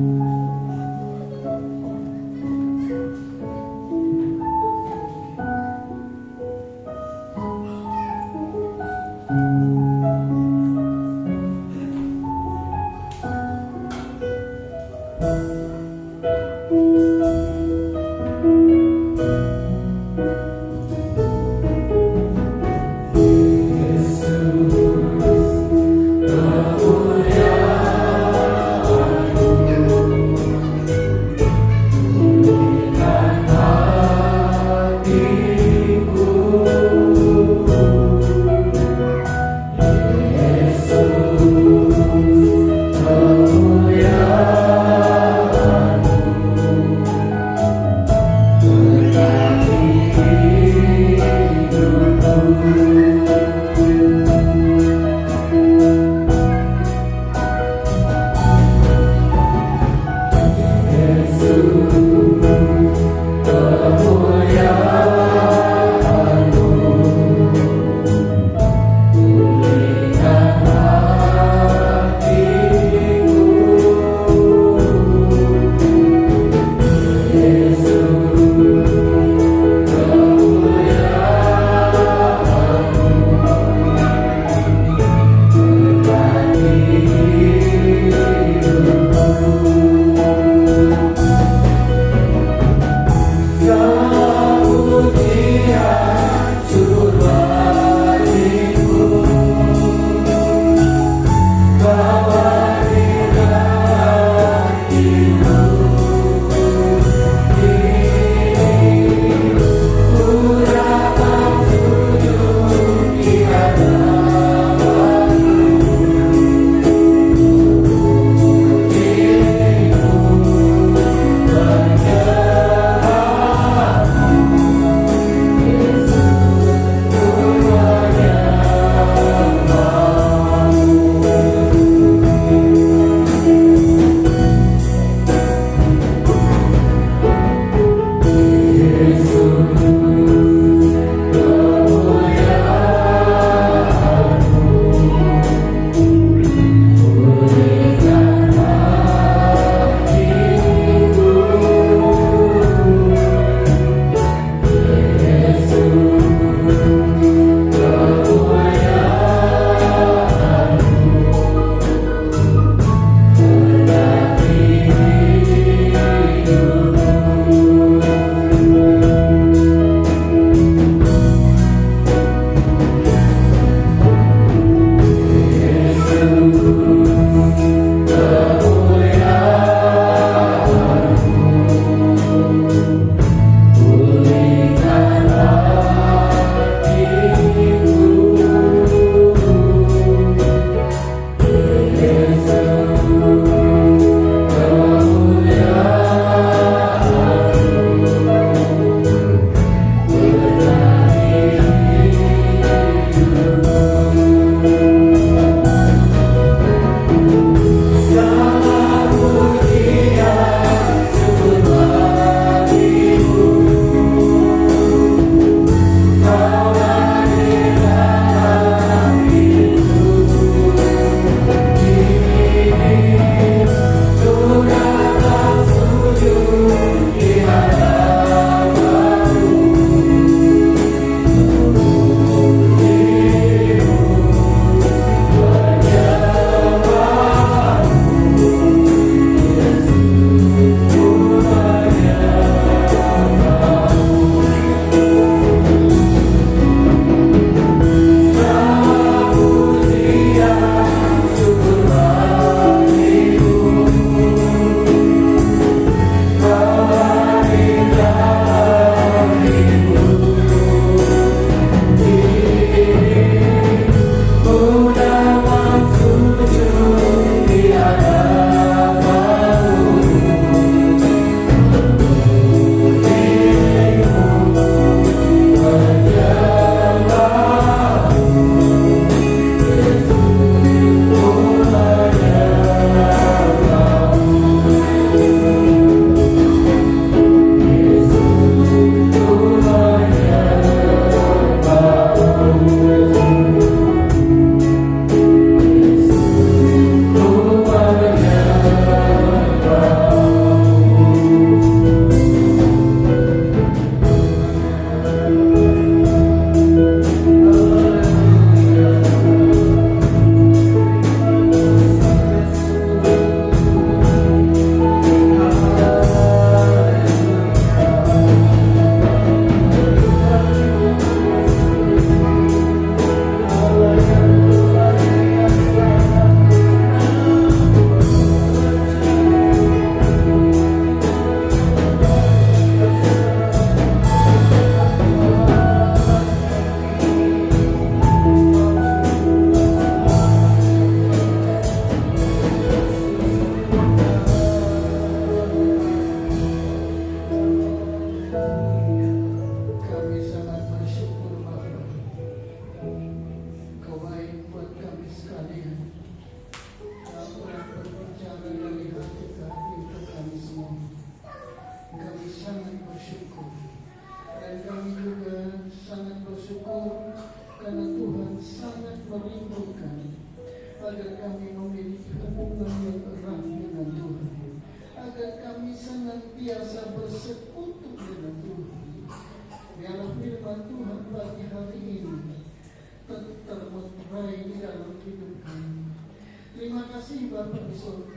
kasih Bapa di surga.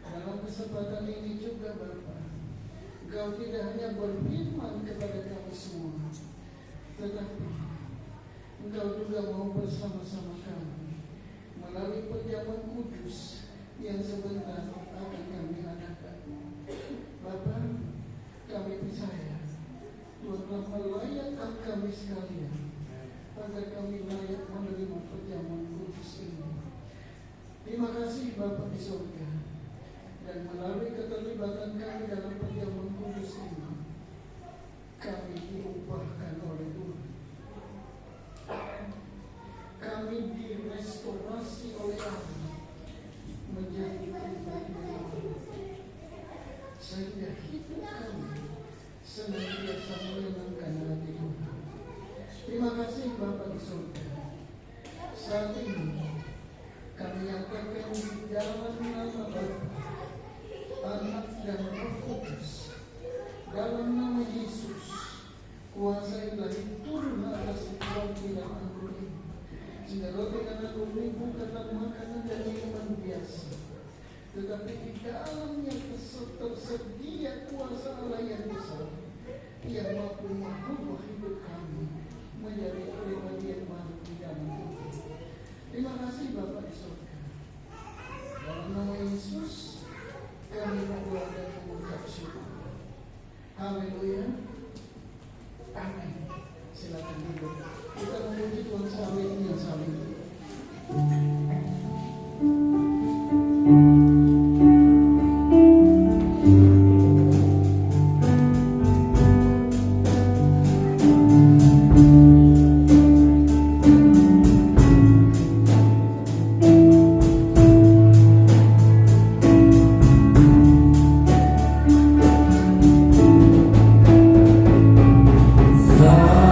Dalam kesempatan ini juga Bapa, Engkau tidak hanya berfirman kepada kami semua, tetapi Engkau juga mau bersama-sama kami melalui perjamuan kudus yang sebentar akan kami adakan. Bapa, kami percaya Tuhan telah melayakkan kami sekalian agar kami layak menerima perjamuan kudus ini. Terima kasih Bapa di surga. Dan melalui keterlibatan kami dalam perjamuan kudus ini, kami diubahkan oleh Tuhan. Kami direstorasi oleh Allah menjadi pribadi yang baru, sehingga hidup kami senantiasa menyenangkan hati Tuhan. Terima kasih Bapa di surga. Saat ini kami nyatakan di dalam nama Bapa, Anak dan Roh Kudus, dalam nama Yesus, kuasa ilahi turun atas kewakilan anggur ini, sehingga roti dan anggur ini bukanlah makanan dan minuman biasa, tetapi di dalamnya tersedia kuasa Allah yang besar, yang mampu mengubah hidup kami menjadi pribadi yang baru di dalam Tuhan. Terima kasih Bapa di surga. Dalam nama Yesus kami berdoa dan mengucap syukur. Haleluya. Amin. Silakan duduk. Kita memuji Tuhan sambil yang sambil. Saat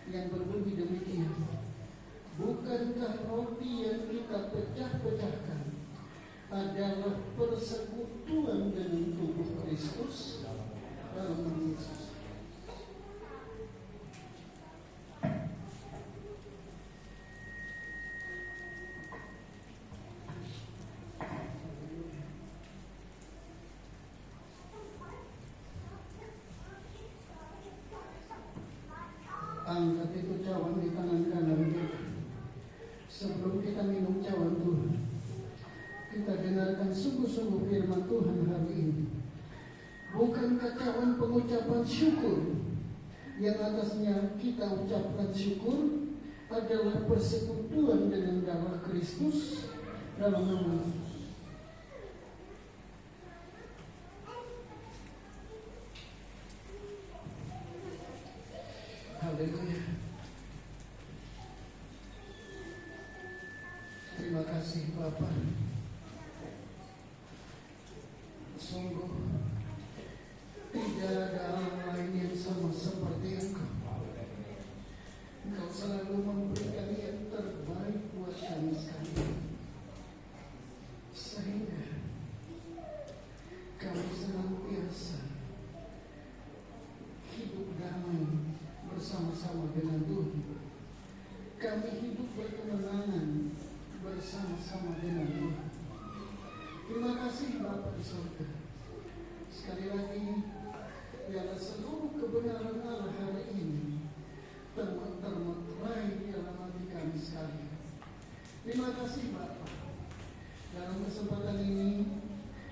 yang berbunyi demikian, bukankah roti yang kita pecah-pecahkan adalah persekutuan dengan tubuh Kristus? Dalam Yesus. Angkat itu cawan di tangan kanan kita. Sebelum kita minum cawan Tuhan, kita dengarkan sungguh-sungguh firman Tuhan hari ini. Bukankah cawan pengucapan syukur yang atasnya kita ucapkan syukur adalah persekutuan dengan darah Kristus dalam nama Yesus. Haleluya. Terima kasih Bapa. Sungguh tidak ada Allah lain yang sama seperti Engkau. Engkau selalu memberikan yang terbaik buat kami sekalian, sehingga kami senantiasa hidup damai bersama-sama dengan Tuhan. Kami hidup berkemenangan bersama-sama dengan Tuhan. Terima kasih Bapa di surga. Sekali lagi, biarlah seluruh kebenaran Allah hari ini termeterai di dalam hati kami sekalian. Terima kasih Bapa. Dalam kesempatan ini,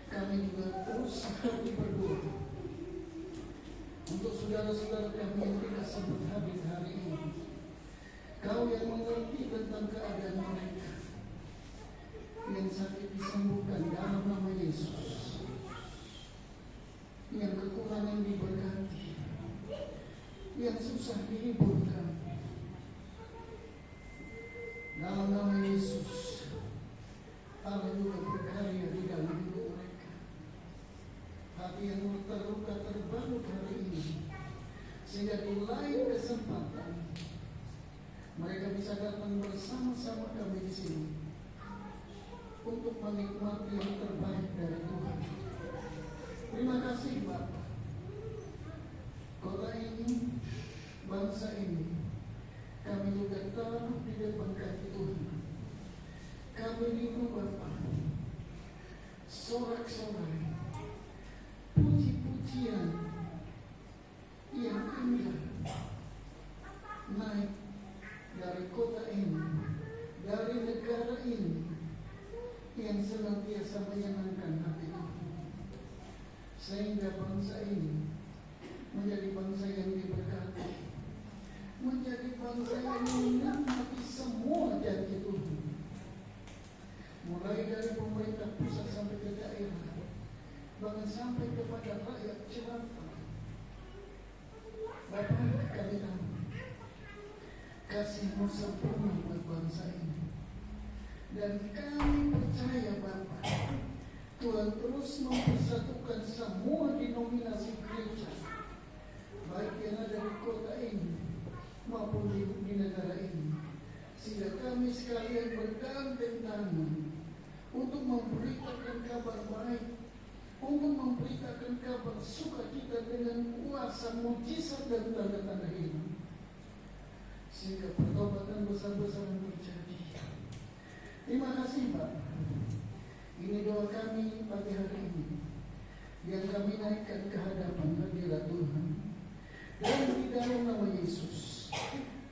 kami juga terus berdoa untuk saudara-saudara kami yang tidak sempat hadir hari ini. Kau yang mengerti tentang keadaan mereka, yang sakit disembuhkan dalam nama Yesus, yang kekurangan diberkati, yang susah dihiburkan dalam nama Yesus. Allah juga berkarya di dalam hidup mereka. Hati yang terluka terbangun hari ini, sehingga di lain kesempatan mereka bisa datang bersama-sama kami di sini untuk menikmati yang terbaik dari Tuhan. Terima kasih Bapa. Kota ini, bangsa ini, kami juga taruh di depan kaki Tuhan. Kami rindu Bapa, sorak-sorai, puji-pujian yang indah naik dari kota ini, dari negara ini, yang senantiasa menyenangkan hati Tuhan, sehingga bangsa ini menjadi bangsa yang diberkati, menjadi bangsa yang menikmati semua janji Tuhan, mulai dari pemerintah pusat sampai ke daerah, bahkan sampai kepada rakyat jelata. Bapa, kami tahu kasih-Mu sempurna buat bangsa ini, dan kami percaya Bapa, Tuhan terus mempersatukan semua denominasi gereja, baik yang ada di kota ini maupun di negara ini, sehingga kami sekalian bergandeng tangan untuk memberitakan kabar baik, untuk memberitakan kabar sukacita dengan kuasa mujizat dan tanda-tanda hidup, sehingga pertobatan besar-besaran terjadi. Terima kasih Pak. Ini doa kami pagi hari ini, yang kami naikkan ke hadapan hadirat Tuhan, dan di dalam nama Yesus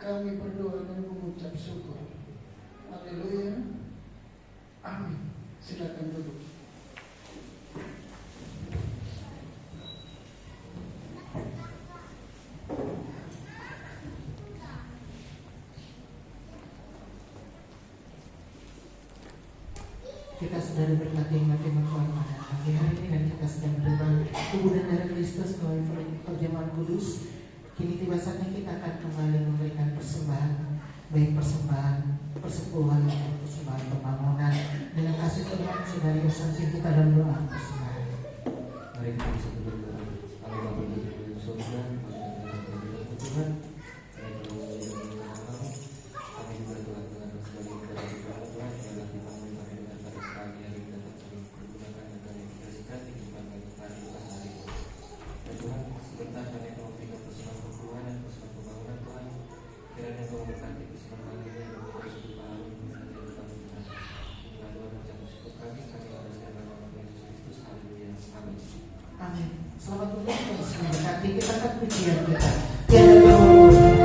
kami berdoa dan mengucap syukur. Haleluya. Amin. Silakan duduk. Kita sudah berlatih firman Tuhan pada pagi hari ini, dan kita sedang menerima tubuh dan darah Kristus melalui perjamuan kudus. Kini tiba saatnya kita akan kembali memberikan persembahan, baik persembahan persepuluhan maupun persembahan pembangunan. Dengan kasih Tuhan, saudari bersama kita dalam doa persembahan. Mari kita bisa berdoa. Allah Bapa di surga, Tuhan, kesaksian kita. Tiada terlalu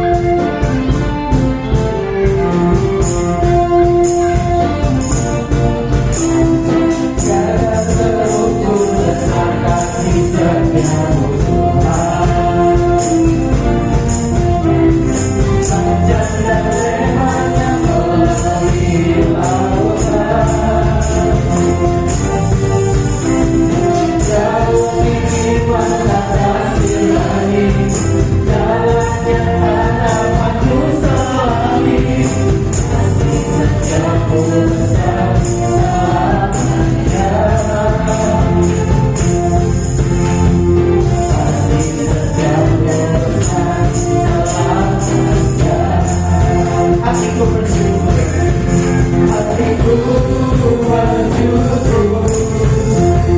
hatiku bersyukur, hatiku bersyukur,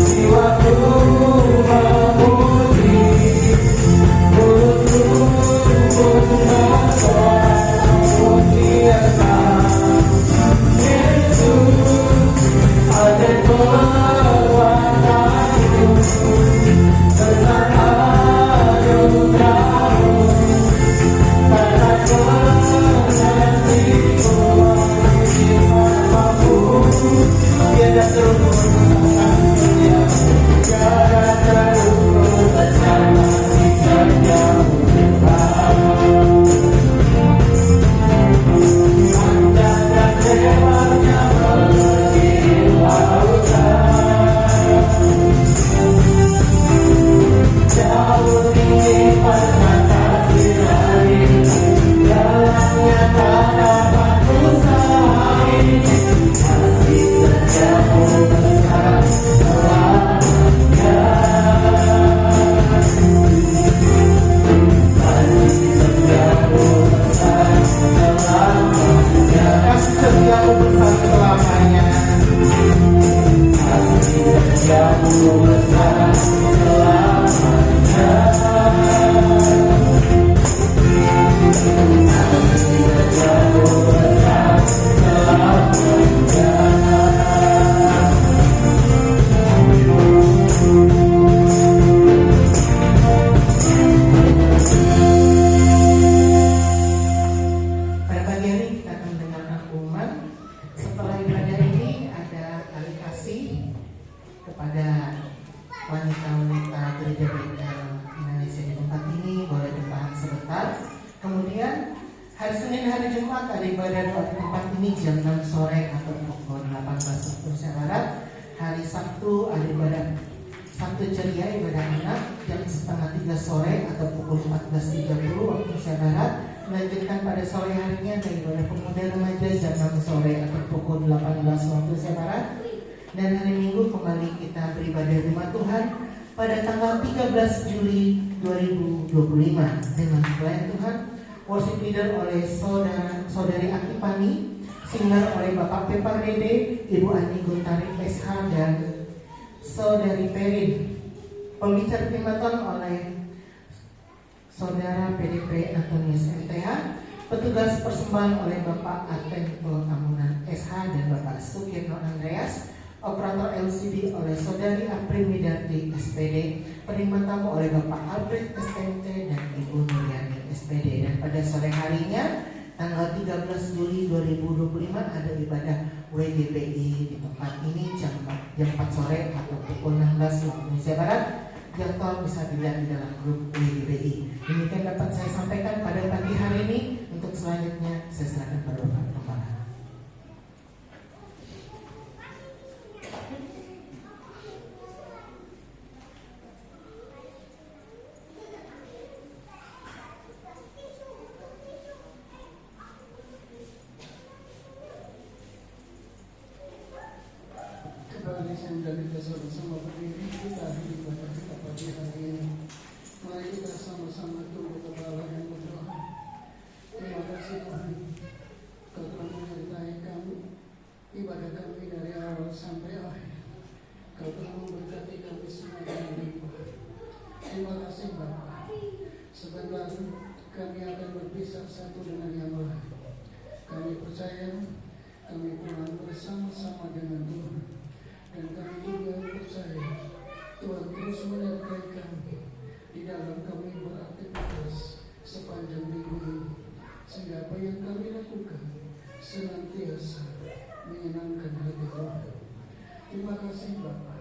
jiwaku memuji, mulutku pun bersorak muliakan Yesus, ada kekuatanmu, tenang anugerahmu, karena tiada terukur tiada terukur bersama kisahmu panjang dan lebarnya melebihi lautan, jauh tinggi perkatasi langit, jalannya tak dapat kusahin. Melanjutkan pada sore harinya dari ibadah pemuda remaja jam 6 sore atau pukul 18 waktu Indonesia Barat. Dan hari Minggu kembali kita beribadah di rumah Tuhan pada tanggal 13 Juli 2025 dengan pelayan Tuhan, worship leader oleh saudari Akipani, singer oleh Bapak Pepa Rede, Ibu Ani Guntari SH dan saudari Perin, pembicara primaton oleh Saudara PDP Antonius MTH, petugas persembahan oleh Bapak Atento Amunan SH dan Bapak Sukirno Andreas, operator LCD oleh Saudari April Widarti SPD, penerima tamu oleh Bapak Albert STMT dan Ibu Nuryani SPD. Dan pada sore harinya tanggal 13 Juli 2025 ada ibadah WGBI di tempat ini jam 4 sore atau pukul 16 waktu Indonesia Barat. Jadwal bisa dilihat di dalam grup WGBI. Demikian dapat saya sampaikan pada pagi hari ini. Untuk selanjutnya saya serahkan pada Bapak Kepala. Kembali saya menjadi bersama berdiri kita di ibadah kita pagi hari ini. Mari kita sama-sama tunduk kepala dan berdoa. Terima kasih Tuhan, Kau telah menyertai kami ibadah kami dari awal sampai akhir. Kau telah memberkati kami semua dengan limpah. Terima kasih Bapa. Sebentar kami akan berpisah satu dengan yang lain. Kami percaya kami pulang bersama-sama dengan Tuhan. Dan kami juga percaya Tuhan terus menyertai kami di dalam kami beraktivitas sepanjang minggu ini, sehingga apa yang kami lakukan senantiasa menyenangkan hati Tuhan. Terima kasih Bapa.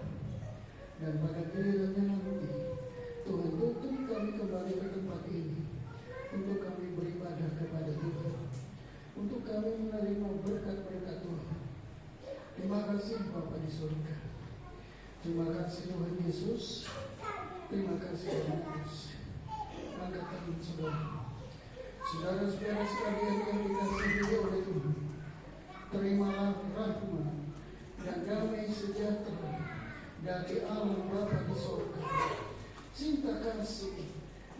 Dan pada gilirannya nanti Tuhan tuntun kami kembali ke tempat ini untuk kami beribadah kepada Tuhan, untuk kami menerima berkat-berkat Tuhan. Terima kasih Bapa di surga. Terima kasih Tuhan Yesus. Terima kasih Tuhan Yesus. Angkat tangan saudara. Saudara-saudara sekalian yang dikasihi oleh Tuhan, terimalah rahmat dan damai sejahtera dari Allah Bapa di surga, cinta kasih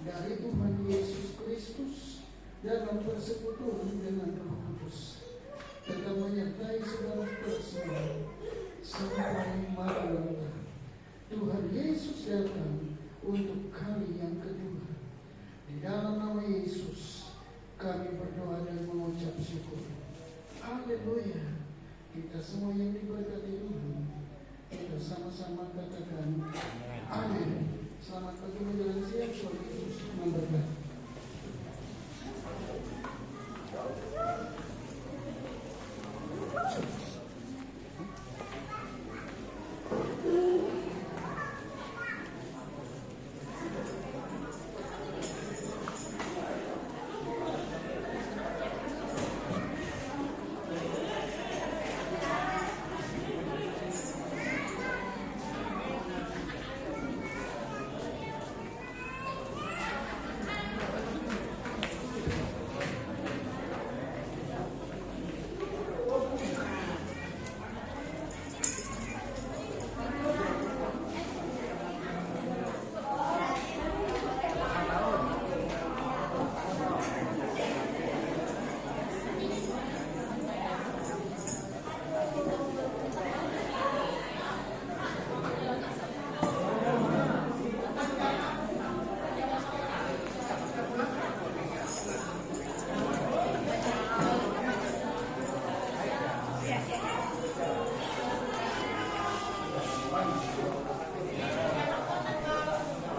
dari Tuhan Yesus Kristus dalam persekutuan dengan Roh Kudus tetap menyertai saudara semua sampai malam Tuhan Yesus datang untuk kali yang kedua. Di dalam nama Yesus kami berdoa dan mengucap syukur. Haleluya. Kita semua yang diberkati Tuhan, kita sama-sama katakan amin. Selamat pagi menjelang siang, Tuhan Yesus memberkati.